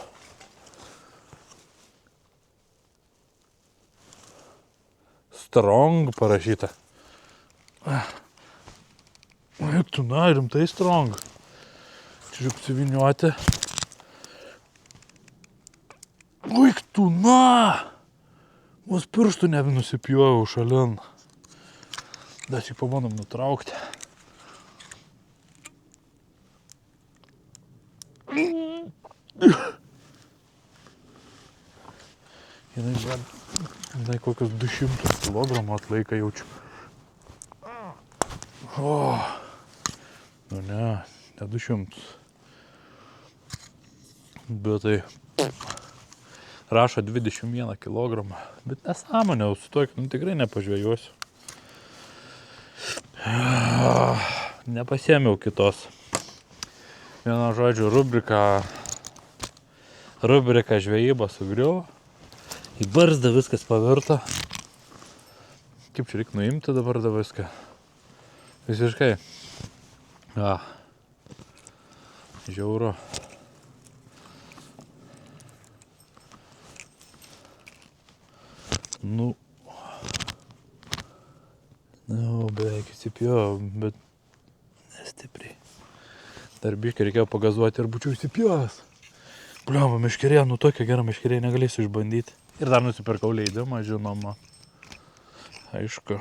B: Strong parašyta. Eik tu, na, rimtai strong. Čia žiūrėk apsiviniuoti. Eik tu, na! Vos pirštų nusipjojau šalin. Dar čia pabandom nutraukti. Jinai kokios 200 kilogramų atlaika jaučiu. Nu ne 200. Bet tai rašo 21 kilogramą. Bet nesąmonė, su tokiu tikrai nepažvėjuosiu. Nepasiėmiau kitos. Vieno žodžio rubrika žvejyba sugriuvo. Į barzdą viskas pavirto. Kaip čia reikia nuimti dabar viską? Visiškai. Žiauru. Nu, beveik įsipjovau, bet nestipriai. Dar biškai reikėjo pagazuoti ir būčiau įsipjovęs. Bliamba, meškerė, nu tokia gera meškerė, negalėsiu išbandyti. Ir dar nusipirkau leidimą, žinoma. Aišku.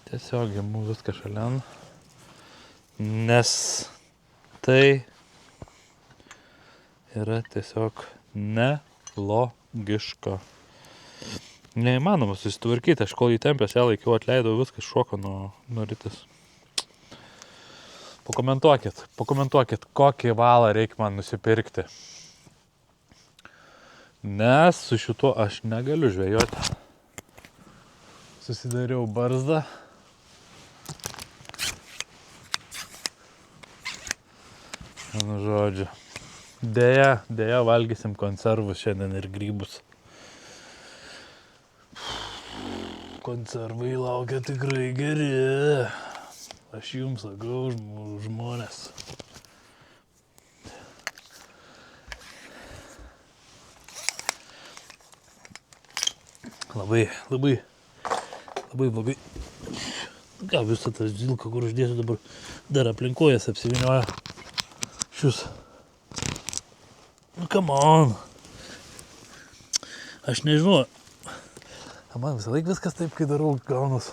B: Tiesiog imu viską šalin. Nes tai yra tiesiog nelogiška. Neįmanoma susitvarkyti, aš kol įtempęs ją laikiau, atleidau, viskas šoko nuo rytis. Pakomentuokit, kokį valą reikia man nusipirkti. Nes su šituo aš negaliu žvejoti. Susidariau barzdą. Nu, žodžiu. Deja, valgysim konservus šiandien ir grybus. Konservai laukia tikrai geri. Aš jums sakau, žmonės. Labai blogai. Ką visą tą zilką, kur uždėsiu dabar, dar aplinkojas apsivinioja. Šius. Nu, come on. Aš nežinau. Man visą laik viskas taip, kai darau, gaunas.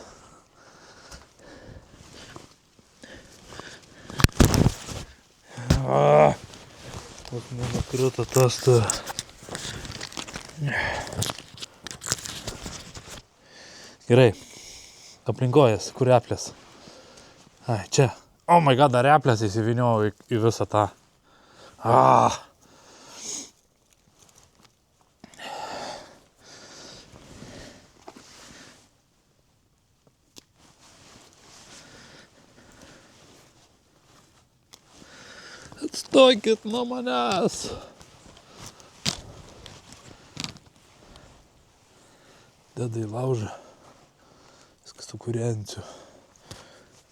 B: Tas nenukrito tas. Gerai. Aplinkojas, kur replės? Ai, čia. Oh my god, dar replės įsiviniau į visą tą. Atstokit nuo manęs. Deda į laužą. Viskas sukūrensiu.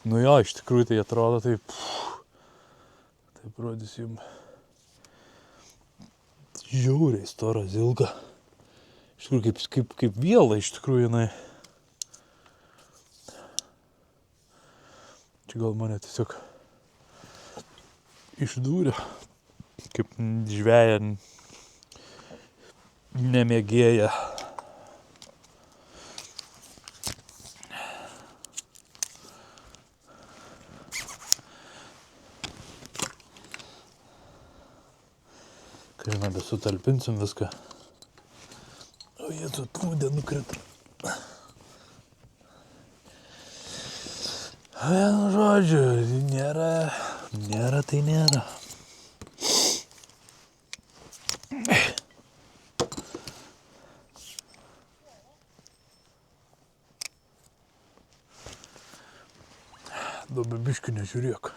B: Nu jo, iš tikrųjų tai atrodo taip. Taip rodys jums. Žiauriai stora zilka. Iš tikrųjų kaip viela iš tikrųjų jinai. Čia gal mane tiesiog išdūrė, kaip žveja nemėgėja. Kai nebesutalpinsim viską. O jie sutrūdė nukrito. Vienu žodžiu, nėra tai nėra. Dabar biškį nežiūrėk.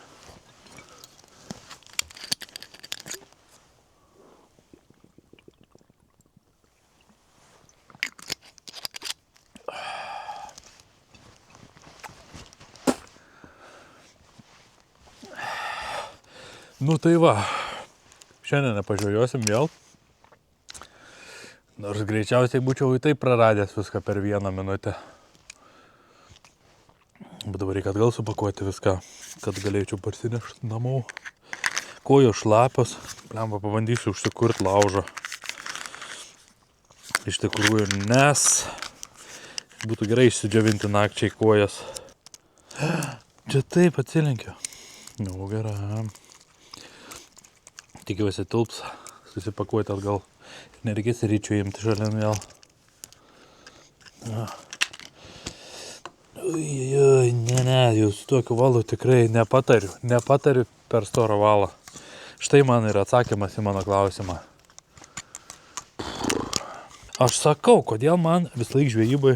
B: Nu tai va, šiandien nepažiūrėsim vėl. Nors greičiausiai būčiau į tai praradęs viską per 1 minutę. Bet dabar reikia atgal supakuoti viską, kad galėčiau parsinešti namo. Kojos šlapios, blemba pabandysiu užsikurti laužą. Iš tikrųjų, nes būtų gerai išsidžiovinti nakčiai kojas. Čia taip atsilenkiu. Nu, gerai. Tikiuosi tilps, susipakuoti atgal. Nereikės ryčių imti šalin vėl. Oi, ne, jau su tokiu valu tikrai nepatariu per storą valą. Štai man yra atsakymas į mano klausimą. Aš sakau, kodėl man vis laik žvejybai,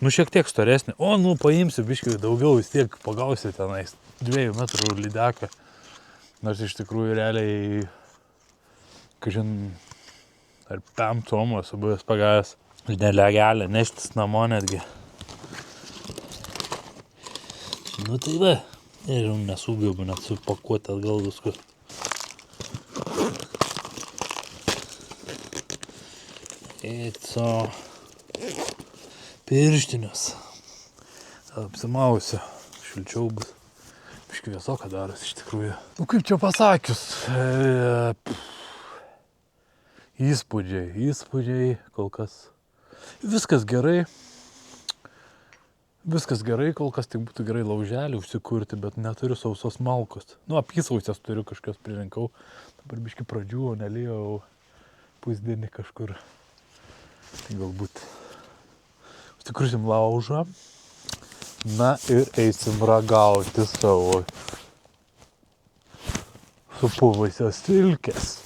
B: šiek tiek storesnį. Paimsiu biškį daugiau, vis tiek pagausiu tenais 2 metrų lydeką. Nors iš tikrųjų realiai, kažin, ar 5 tomų esu buvęs pagavęs. Nelegalė neštis namo netgi. Nu tai va, nežinau, nesugebu net supakuoti atgal viską. Eico. Pirštinius. Apsimausiu. Šilčiau bus. Biški vėsoka daras iš tikrųjų. Nu kaip čia pasakius. Įspūdžiai kol kas. Viskas gerai. Kol kas tik būtų gerai lauželį užsikurti, bet neturiu sausos malkos. Nu, apysausės turiu kažkas pririnkau. Dabar biški pradžių, nelijau pusdienį kažkur. Tai galbūt užsikursim laužą. Na ir eisim ragauti savo supuvusios silkės.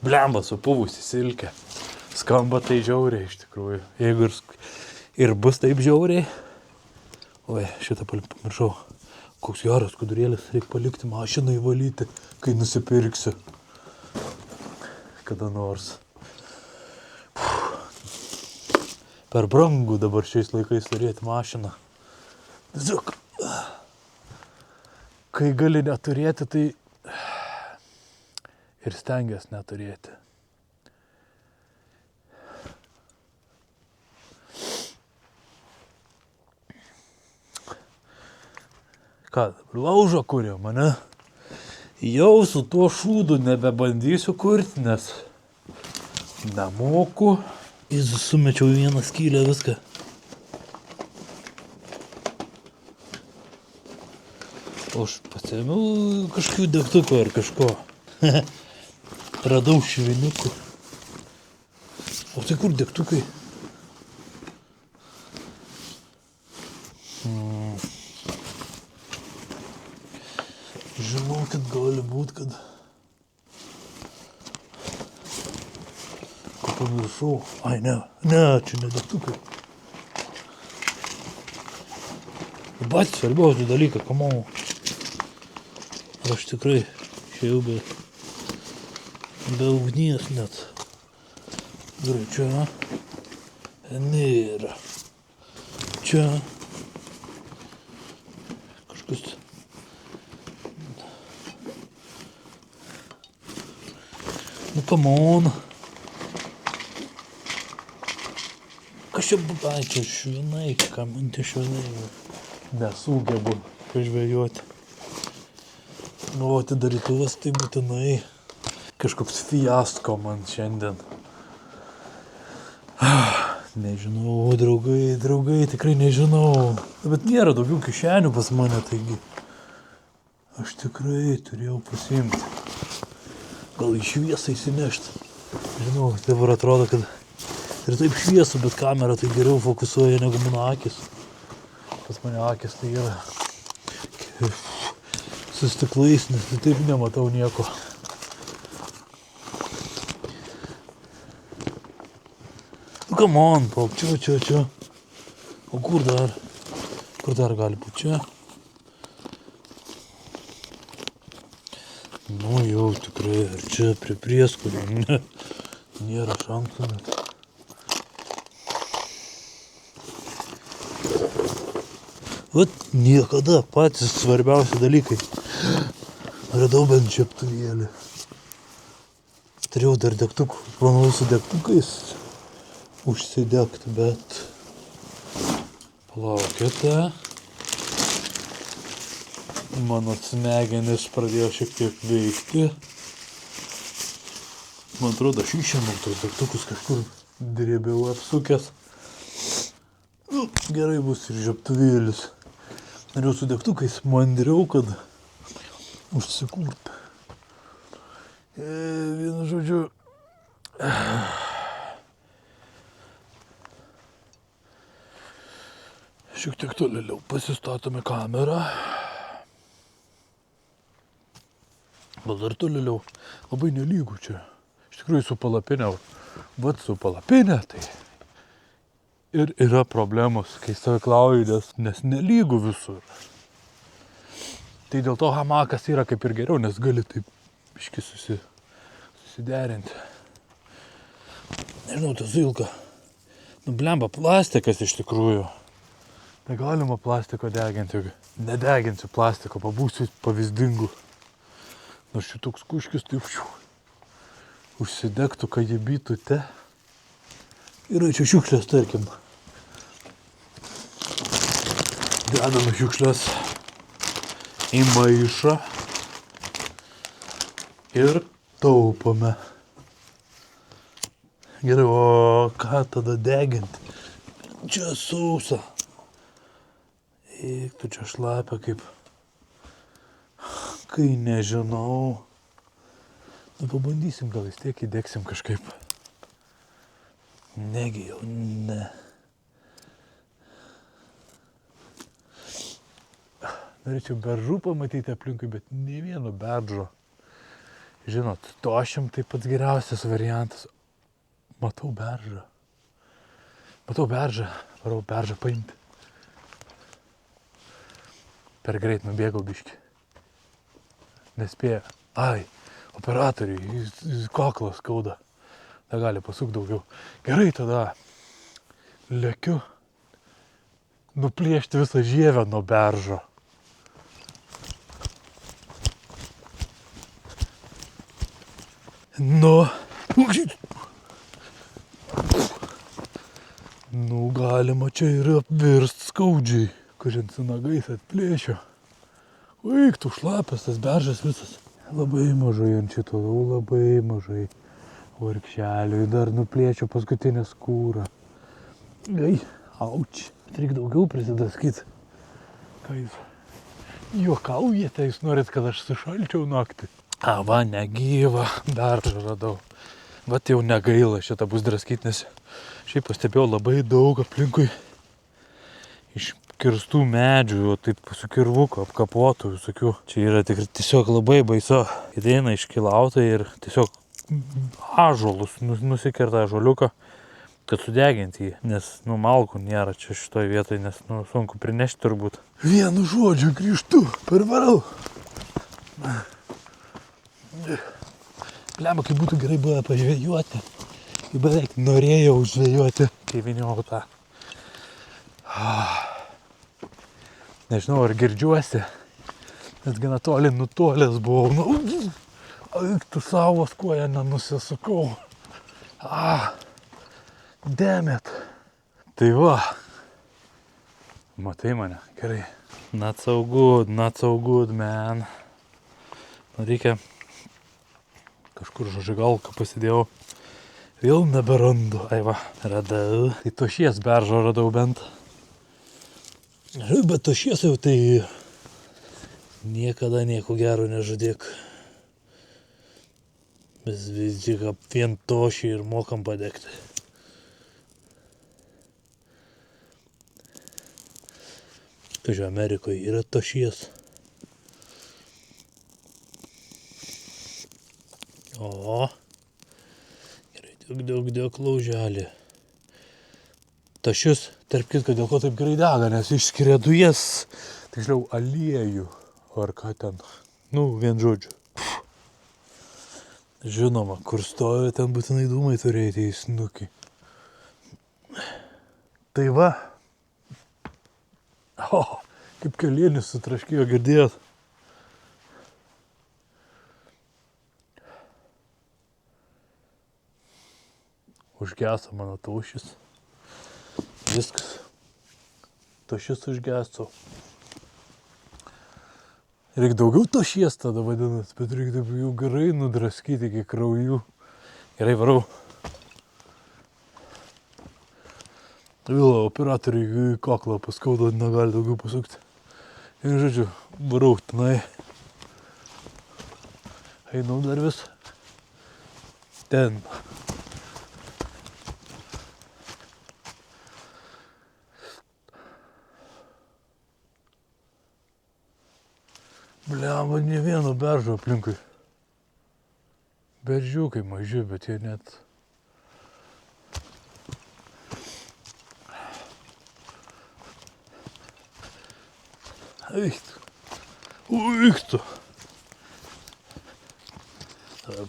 B: Blemba, supuvusi silkė. Skamba tai žiauriai iš tikrųjų. Jeigu ir bus taip žiauriai. Oi, šitą pamiršau. Koks geras skudurėlis, reikia palikti mašiną įvalyti, kai nusipirksiu. Kada nors. Per brangu dabar šiais laikais turėti mašiną. Tiesiog, kai gali neturėti, tai ir stengias neturėti. Ką, laužą kuriam, ane? Jau su tuo šūdu nebebandysiu kurti, nes nemoku. Jis sumečiau vieną skylę viską. O aš pasėmiau kažkokių degtukų ar kažko. Radau šviniukų. O tai kur degtukai? Žinau, kad gali būt, kad pamiršau. Ai, ne, čia ne degtukai. Bat, svarbiausių dalyką, kamau. Aš tikrai išėjau be ugnies net. Gerai, čia nėra. Čia kažkas. Nu, come on. Kas čia, ai, čia švinai, ką man tie švinai. Nesugebu žvejoti. Nu, atidarytuvas tai būtinai. Kažkoks fiasko man šiandien. Nežinau, draugai, tikrai nežinau. Bet nėra daugiau kišenių pas mane, taigi aš tikrai turėjau pasiimti. Gal į šviesą įsinešti. Žinau, dabar atrodo, kad ir taip šviesu, bet kamera tai geriau fokusuoja negu mano akis. Pas mane akis tai yra su stiklais, nes tai taip nematau nieko. Nu, come on, pauk, čia. O kur dar? Kur dar gali būti čia? Nu jau tikrai, ar čia prie prieskurio? Ne, nėra šansų net. Vat niekada patys svarbiausi dalykai. Radau bent žiebtuvėlį. Turėjau dar degtukų. Planavau su degtukais užsidegti, bet palaukite. Mano smegenis pradėjo šiek tiek veikti. Man atrodo, aš išėmiau tos degtukus kažkur drėbiau apsukęs. Nu, gerai bus ir žiebtuvėlis. Norėjau su degtukais mandriau, kad užsikurti. Vienu žodžiu. Šiek tiek tolėliau pasistatome kamerą. Gal dar tolėliau. Labai nelygų čia. Iš tikrųjų su palapinė. Vat su palapinė tai. Ir yra problemos, kai stovyklauji, nes nelygų visur. Tai dėl to hamakas yra kaip ir geriau, nes gali taip biškį susiderinti. Nežinau, tas ilga. Nu, blemba, plastikas iš tikrųjų. Negalima plastiko deginti. Nedeginsiu plastiko, pabūsiu pavyzdingu. Nors šitoks kuškis, tai užsidegtų, kai jie bytų te. Yra čia šiukšlės, tarkim. Dedame šiukšlės į maišą ir taupome. Gerai, o ką tada deginti? Čia sausa. Eik, tu čia šlapia kaip. Kai nežinau. Nu, pabandysim, gal vis tiek įdegsim kažkaip. Negi jau, ne. Norėčiau beržų pamatyti aplinkui, bet nei vieno beržo. Žinot, tošiam tai pats geriausias variantas. Matau beržą. Varau beržą paimti. Per greit nubėgau biškį. Nespėjo. Ai, operatoriui, jis koklas skauda. Da gali pasuk daugiau. Gerai tada. Lekiu. Nuplėšti visą žievę nuo beržo. Nu, galima čia ir apvirst skaudžiai. Kažin su nagais atplėšiu. Vaik, tu šlapias, tas beržas visas. Labai mažai ant šito, labai mažai. Varkšeliui dar nuplėčiau paskutinę skūrą. Ei, auč. Reikia daugiau prisidaskyti. Ką jūs juokaujate, jūs norit, kad aš sušalčiau naktį? A, va, negyva. Beržą radau. Vat jau negaila šitą bus draskyti, nes šiaip pastebėjau labai daug aplinkui iškirstų medžių, taip su kirvuku apkapotų visokių. Čia yra tiesiog labai baisu. Ateina iškilautai ir tiesiog ąžuolus nusikerta ąžuoliuką, kad sudeginti jį, nes malkų nėra čia šitoj vietoj, nes sunku prinešti turbūt. Vienu žodžiu grįžtu, parvarau. Lemba, kai būtų gerai buvę pažvėjuoti. Kai beveik norėjau žvėjuoti, kai vyniau tą. Nežinau, ar girdžiuosi, nes gana toli nutolęs buvau. Eik tu savos koją nenusisukau. Damn it. Tai va. Matai mane, gerai. Not so good, man. Reikia kažkur žažigalką pasidėjau. Vėl neberandu. Ai va, radau. Tai tošies beržo radau bent. Bet tošies jau tai niekada nieko gero nežadėk. Mes vis tik vien tošį ir mokam padegti. Kažkai Amerikoje yra tošies. O, gerai, dėk lauželį. Tašius, tarp kitko, dėl ko taip gerai dega, nes išskiria dujas, tiksliau aliejų, ar ką ten, vien žodžiu. Žinoma, kur stovi, ten būtinai dūmai turėti į snukį. Tai va. O, kaip kelienis sutraškėjo, girdėjot. Užgeso mano tošis. Viskas. Tošis užgeso. Reikia daugiau tošies tada vadinasi, bet reikia jau gerai nudraskyti iki kraujų. Gerai, varau. Vėl operatoriui kaklą paskaudo, negali daugiau pasukti. Ir žodžiu, varau tenai. Einau dar vis. Ten. Bliamba, ne vieno beržo aplinkui. Beržiukai maži, bet jie net... Eiktų.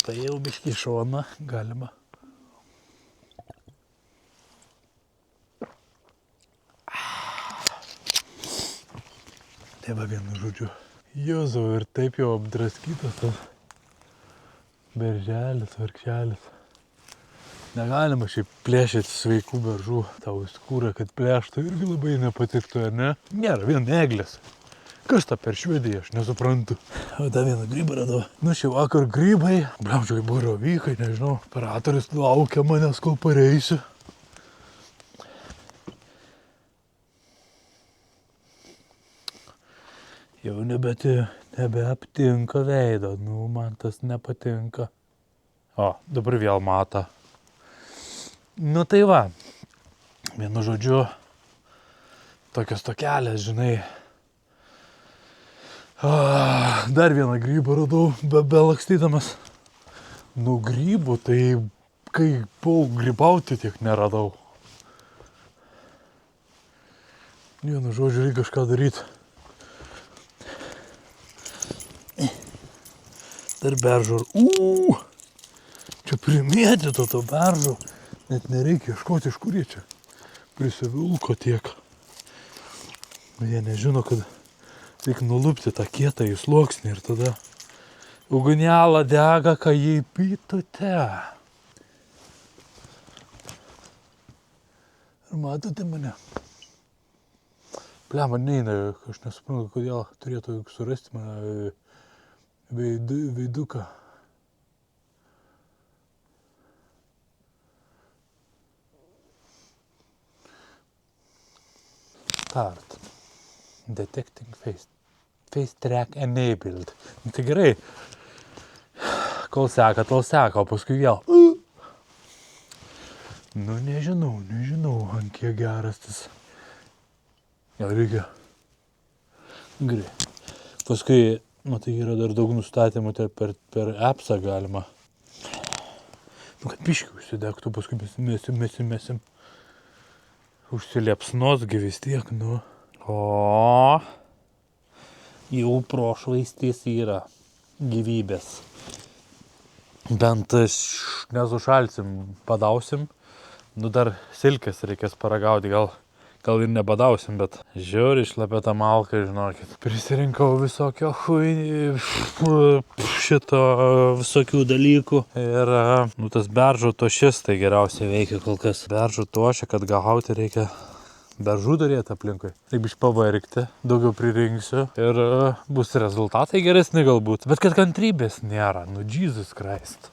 B: Paėjau biškį šoną, galima. Tai va vienu žodžiu. Jėzau, ir taip jau apdraskytas tas berželis, varkšelis. Negalima šiaip plėšyti sveikų beržų. Tau skūra, kad plėštų irgi labai nepatiktų, ar ne? Nėra, vien eglės. Kas ta per Švediją, aš nesuprantu. O dar vieną grybą radau. Nu, šį vakar grybai. Bliamčiai baravykai, nežinau. Operatorius laukia manęs, kol pareisiu. Jau nebeaptinka veido. Nu, man tas nepatinka. O, dabar vėl mata. Nu tai va. Vienu žodžiu, tokios tokelės, žinai. Dar vieną grybą radau, belakstydamas. Nu, grybų, tai kai buvau grybauti, tiek neradau. Vienu žodžiu, reikia kažką daryti. Dar beržo. Čia primėtyto to beržo. Net nereikia ieškoti, iš kur jie čia. Prisivilko tiek. Jie nežino, kad reikia nulupti tą kietą į sluoksnį ir tada ugunėlą dega, kai jį pytote. Ar matote mane? Bliamba, neina, aš nesuprantu, kodėl turėtų surasti mane veiduką. Start. Detecting face. Face track enabled. Tai gerai. Kol seka, o paskui vėl. Nu, nežinau, ant kiek geras tas. Gal reikia. Gerai. Paskui, tai yra dar daug nustatymų, tai per appsą galima. Nu, kad biškiai užsidegtų, paskui mesim. Užsiliepsnosgi vis tiek, nu. O, jau prošvaistys yra gyvybės. Bent nesušalsim, padausim. Nu, dar silkės reikės paragauti, gal ir nebadausim, bet žiūri, išlepė tą malką, žinokit. Prisirinkau visokio visokių dalykų. Ir, tas beržo tošis tai geriausiai veikia kol kas. Beržo tošė, kad gauti reikia beržų darėti aplinkui. Taip pavargti, daugiau pririnksiu ir bus rezultatai geresni galbūt. Bet kad kantrybės nėra, nu Jesus Christ.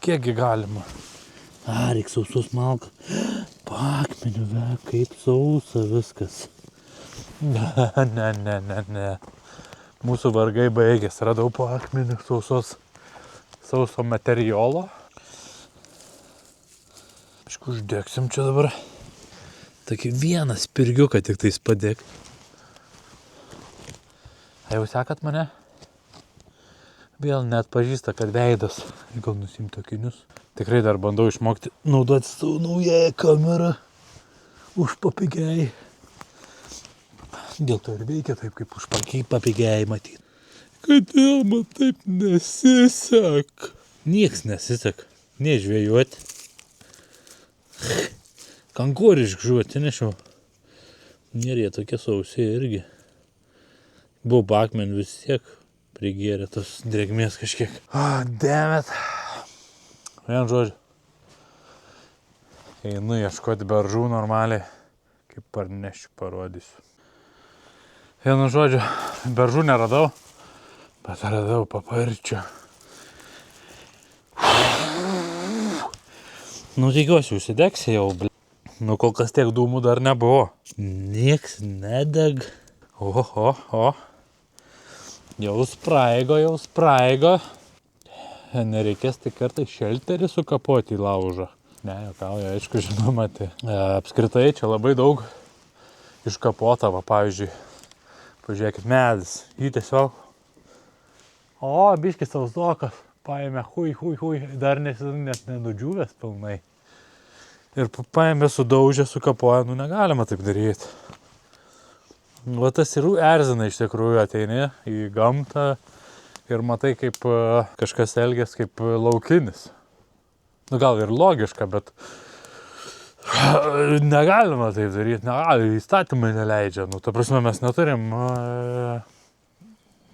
B: Kiekgi galima? Reikia sausos malką. Pakmeniu, kaip sausa viskas. Ne. Mūsų vargai baigės. Radau pakmeniu sauso materialo. Aišku, uždegsim čia dabar. Tokį vieną spirgiuką tik tais padėk. Jau sekat mane? Vėl net pažįsta, kad veidas. Gal nusimt akinius. Tikrai dar bandau išmokti naudoti savo naująją kamerą už papigiai. Dėl to ir veikia taip, kaip už papigiai matyti. Kodėl man taip nesisek? Nieks nesisek. Nežvėjuoti. Kankorišk žuoti, nežinau. Nėra jie tokie sausiai irgi. Buvo bakmen vis tiek prigėrė tos drėgmės kažkiek. Damn it. Vien žodžiu. Einu ieškoti beržų normaliai. Kaip parnešiu parodysiu. Vienu žodžiu, beržų neradau, bet radau paparčio. Nu, tikiuosi, užsidegsi jau, bl**. Nu, kol kas tiek dūmų dar nebuvo. Nieks nedeg. O. Jau spraigo. Nereikės tik kartą šelterį sukapoti į laužą. Ne, jokauja, aišku, žinoma, tai. Apskritai, čia labai daug iškapota, va, pavyzdžiui. Pažiūrėkit, medis. Jį tiesiog. Biškis sausokas. Paėmė, hui. Dar net nenudžiūvęs pilnai. Ir paėmė, sudaužė, sukapoja. Nu, negalima taip daryti. Va, tas ir erzina iš tikrųjų, ateini į gamtą. Ir matai, kaip kažkas elgiasi kaip laukinis. Nu, gal ir logiška, bet Negalima taip daryti, įstatymai neleidžia. Nu, ta prasme, mes neturim,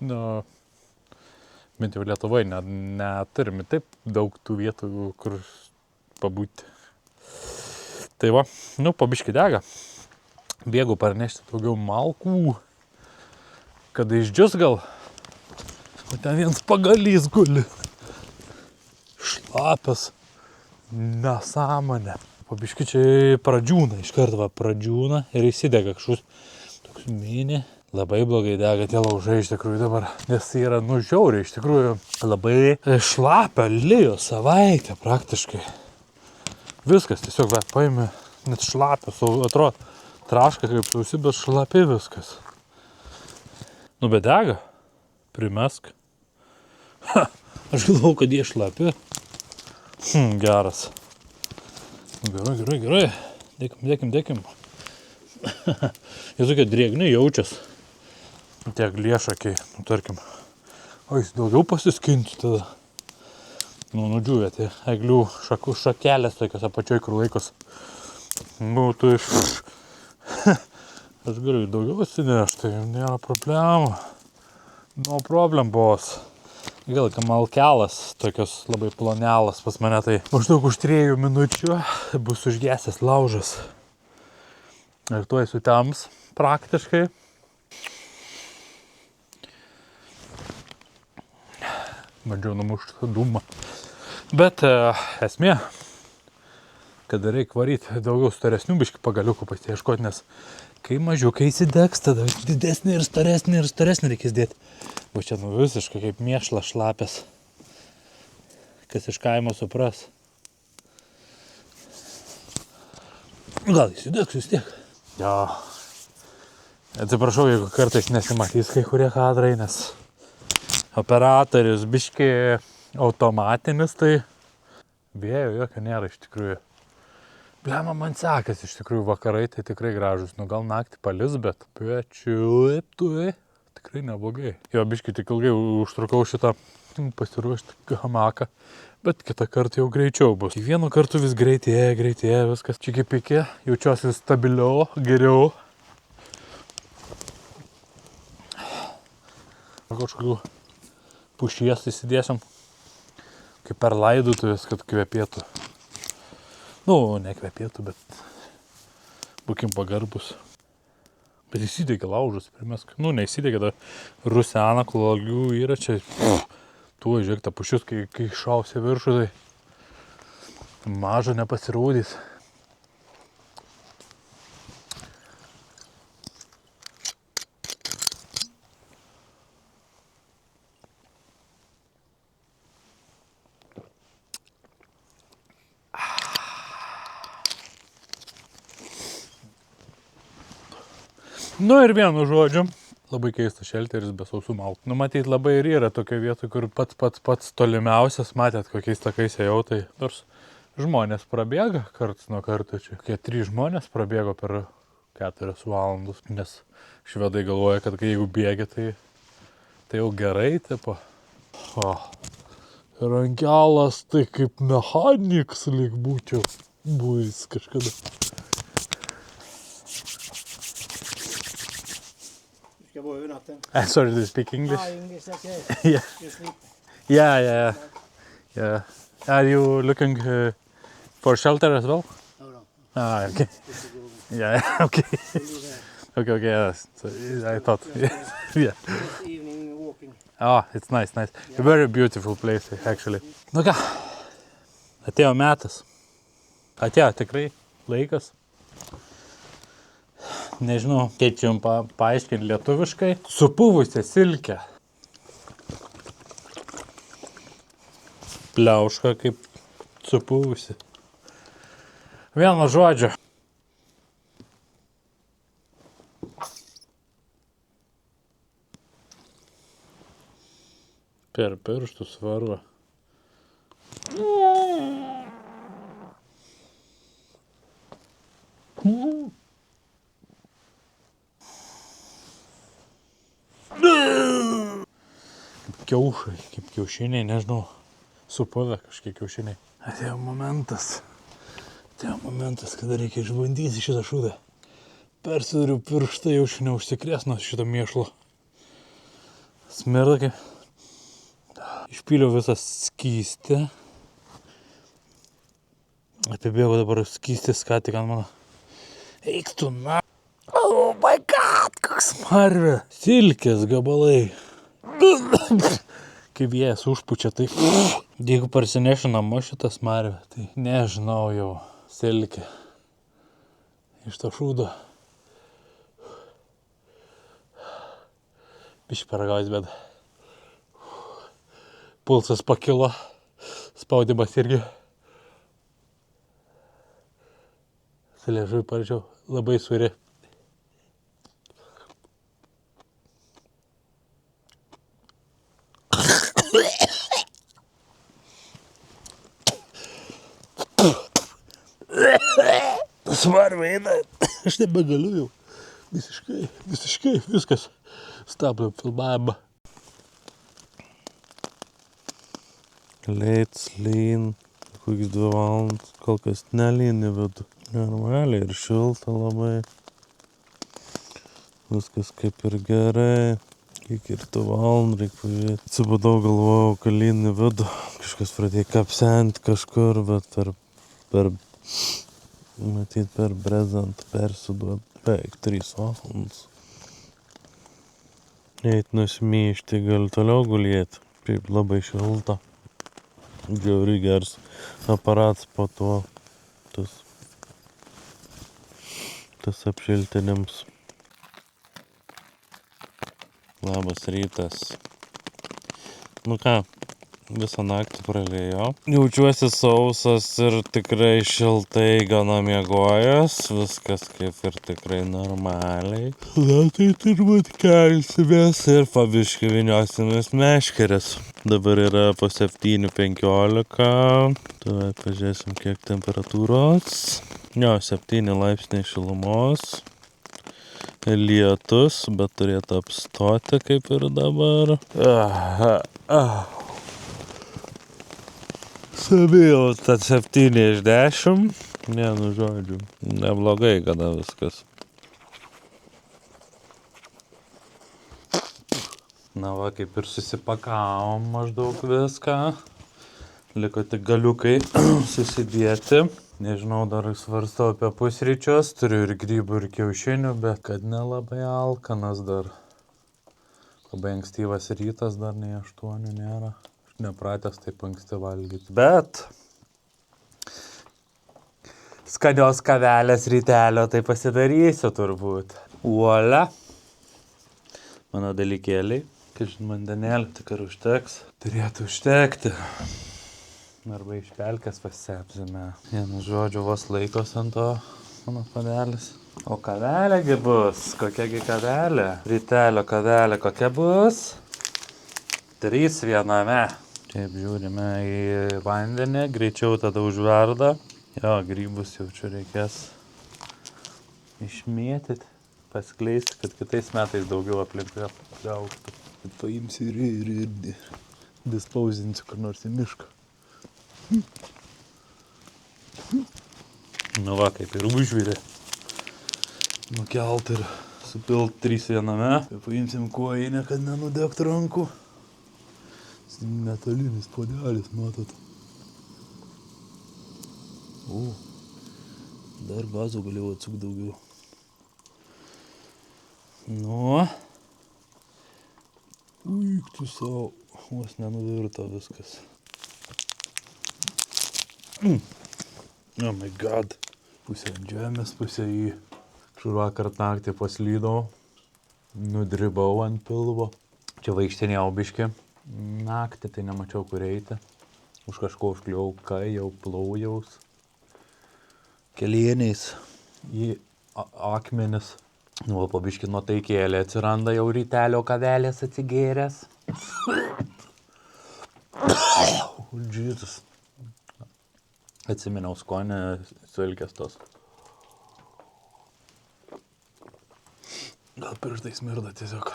B: nu, bent jau Lietuvoje neturim taip daug tų vietų, kur pabūti. Tai va, nu, pabiški dega. Bėgu parnešti daugiau malkų, kada išdžius gal. O ten vienas pagalys guli. Šlapias. Nesąmonė. Pabiški čia pradžiūna, iš karto va pradžiūna ir įsidega kažkus. Toks mini. Labai blogai dega tie laužai iš tikrųjų dabar, nes yra žiauriai iš tikrųjų labai šlapia, lijo savaitę praktiškai. Viskas tiesiog, bet paėmė net šlapia, atrodo traška kaip sausi, bet šlapi viskas. Nu, bet dega, primesk. Ha, aš galvau, kad jie šlapi. Geras. Gerai. Dėkim. Jie tokie drėgni jaučias. Tiek liešakiai, nu, tarkim. O jis daugiau pasiskinti tada. Nu, nudžiūvė tie eglių šakelės tokios apačioj, kur laikos. Nu, tu iš... Aš galiu daugiau atsinešti, tai nėra problemų. No problem, boss. Gal kamalkelas, tokios labai plonelas pas mane, tai maždaug už 3 minučių bus užgesęs laužas. Ir tuoj sutems praktiškai. Bandžiau numušti dūmą. Bet esmė, kad reikia varyti daugiau staresnių biškių pagaliukų pasiieškoti, nes kai mažiukai įsidegs, tada didesnį ir staresnį reikės dėti. O čia nu visiškai kaip mėšlas šlapės. Kas iš kaimo supras. Gal įsidegs vis tiek. Jo. Atsiprašau, jeigu kartais nesimatys kai kurie kadrai, nes operatorius biški automatinis, tai vėjo jokio nėra iš tikrųjų. Blema, man sekas iš tikrųjų vakarai, tai tikrai gražus. Nu gal naktį palis, bet pečiu, tikrai neblogai. Jo, biški tik ilgai užtrukau šitą pasiruošti hamaką, bet kitą kartą jau greičiau bus. Vienu kartu vis greitėja, viskas čiki piki, jaučiuosi stabiliau, geriau. Kažkokių pušies įsidėsim, kaip per laidotuvės, kad kvepėtų. Nu, nekvepėtų, bet būkim pagarbus. Bet įsidegė laužas, primesk. Nu, neįsidegė, ta rusena, klogių yra čia. Tuo, žiūrėk, ta pušis, kai šausia viršų, tai mažo nepasirodys. Nu ir vienu žodžiu, labai keistas šelteris be sausų malkų. Nu, matyt, labai ir yra tokia vieta, kur pats tolimiausias, matėt, kokiais takais ėjau, tai nors žmonės prabėga karts nuo karto čia. Kokie 3 žmonės prabėgo per 4 valandus, nes švedai galvoja, kad kai jeigu bėgia, tai jau gerai, tipo. O, rankelas, tai kaip mechanikas lyg būčiau buvęs kažkada. Sorry, do you speak English?
C: English, okay.
B: Yeah.
C: You sleep.
B: Yeah. Are you looking for shelter as well?
C: No.
B: Okay.
C: Just to go
B: Yeah, okay.
C: to live there.
B: Okay, yes. So, I thought, yeah.
C: Just evening walking.
B: Oh, it's nice. A very beautiful place, actually. Nu ką, atėjo metas. Atėjo tikrai laikas. Nežinau, kaip čia jums paaiškinti lietuviškai. Supuvusią silkę. Pliauška kaip supuvusi. Vienu žodžiu. Per pirštus varva. Kaip kiaušiniai, nežinau, supuvę kažkiek kiaušiniai. Atėjo momentas Tai momentas, kada reikia išbandyti šitą šūdą. Persidariu pirštą, jau neužsikrės nuo šito mėšlo. Smirda kaip. Išpyliau visą skystį. Apibėgo dabar skystis, ką tik ant mano. Eik tu na. Oh my god, koks marvė. Silkės gabalai. Kaip jas užpučia, tai jeigu parsinešiu namo šitą smarvę, tai nežinau jau, silkė iš to šūdo. Biškį paragaujas, bet pulsas pakilo, spaudimas irgi. Su liežuviu paračiau, labai suri. Svarvė eina, aš nebegaliu jau. Visiškai, viskas. Stabdom filmavimą. Lyn, kokius 2 valandas, kol kas nelyn nevedu. Normaliai ir šilta labai. Viskas kaip ir gerai. Kiek ir 2 valandas reikia pažiūrėti. Atsibudau, galvojau, kad lyn nevedu. Kažkas pradėjo kapsent kažkur, bet per brezant persiduot beveik 3 valandas. Eit nusimyšti, gali toliau gulėti. Kaip labai šilta. Žiauriai geras aparats po to. Tas apšiltinims. Labas rytas. Nu ką, visą naktį pralėjau. Jaučiuosi sausas ir tikrai šiltai gana miegojęs. Viskas kaip ir tikrai normaliai. Na tai turbūt kelsimės ir pabiškį vyniosimės meškeres. Dabar yra po 7:15. Tuoj pažiūrėsim kiek temperatūros. Jo, 7 laipsniai šilumos. Lietus, bet turėtų apstoti kaip ir dabar. Savijauta 7 iš 10. Ne, nu žodžiu, neblogai gana viskas. Na va, kaip ir susipakavom maždaug viską. Liko tik galiukai susidėti. Nežinau, dar svarstau apie pusryčius. Turiu ir grybų, ir kiaušinių, bet kad nelabai alkanas dar. Labai ankstyvas rytas, dar nei 8 nėra. Aš nepratęs taip anksti valgyti. Bet skanios kavelės rytelio tai pasidarysiu turbūt. Uolia. Mano dalykėliai. Kažin vandenėlį tik ar užteks. Turėtų užtekti. Arba iš pelkės pasisepsime. Vienu žodžiu, vos laikos ant to mano padelis. O kavelėgi bus. Kokiagi kavelė? Rytelio kavelė kokia bus? 3 viename. Taip, žiūrime į vandenį. Greičiau tada užverda. Jo, grybus jau čia reikės išmėtyti, paskleisti, kad kitais metais daugiau aplinkoje augtų. Paimsiu ir dispauzinsiu kur nors į mišką. Nu va, kaip ir užvirė. Nukelt ir supilt 3 viename. Paimsim kojinę, kad nenudegtų rankų. Metalinis puodelis, matot. O, dar gazo galėjau atsukti daugiau. Nu. Uik, tu savo, vos nenuvirto viskas. Oh my god. Pusė ant žemės, pusė į. Kažkur vakar naktį paslydau. Nudribau ant pilvo. Čia vaikštinėjau biškį. Naktį tai nemačiau kur eiti. Už kažko užkliau, kai jau plaujaus. Kelieniais į akmenis. Nu, po biškį nuotaikėlė atsiranda jau rytelio kavelės atsigėręs. Jesus. Atsiminiau skonį suilkės tos. Gal pirštai smirda tiesiog.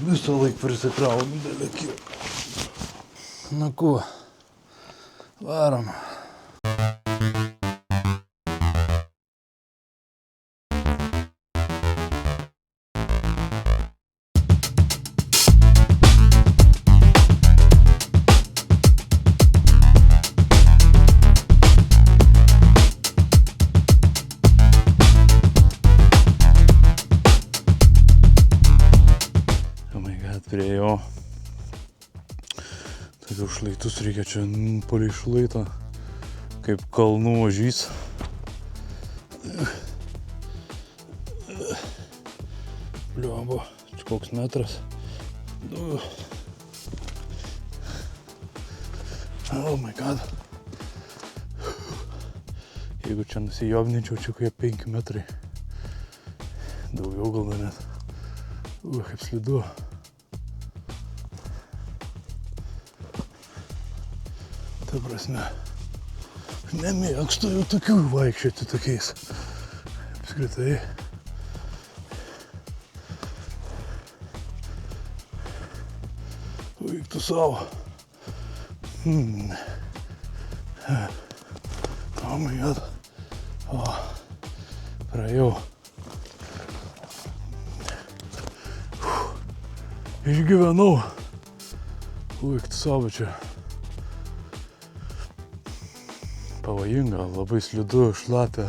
B: Visą laik prisikraunu dalekį. Nu ko, varom. Prie jo tokius šlaitus reikia čia palei šlaitą, kaip kalnų ožys. Bliombo, čia koks metras. Oh my god. Jeigu čia nusijovninčiau, čia kokie 5 metrai. Daugiau gal net. Kaip slidu. Ta prasme, nemėgstu jau tokių vaikščioti tokiais. Apskritai. Vaiktų savo. Oh my god. O, praėjau. Išgyvenau. Vaiktų savo čia. Pavojinga, labai slidu, šlapia.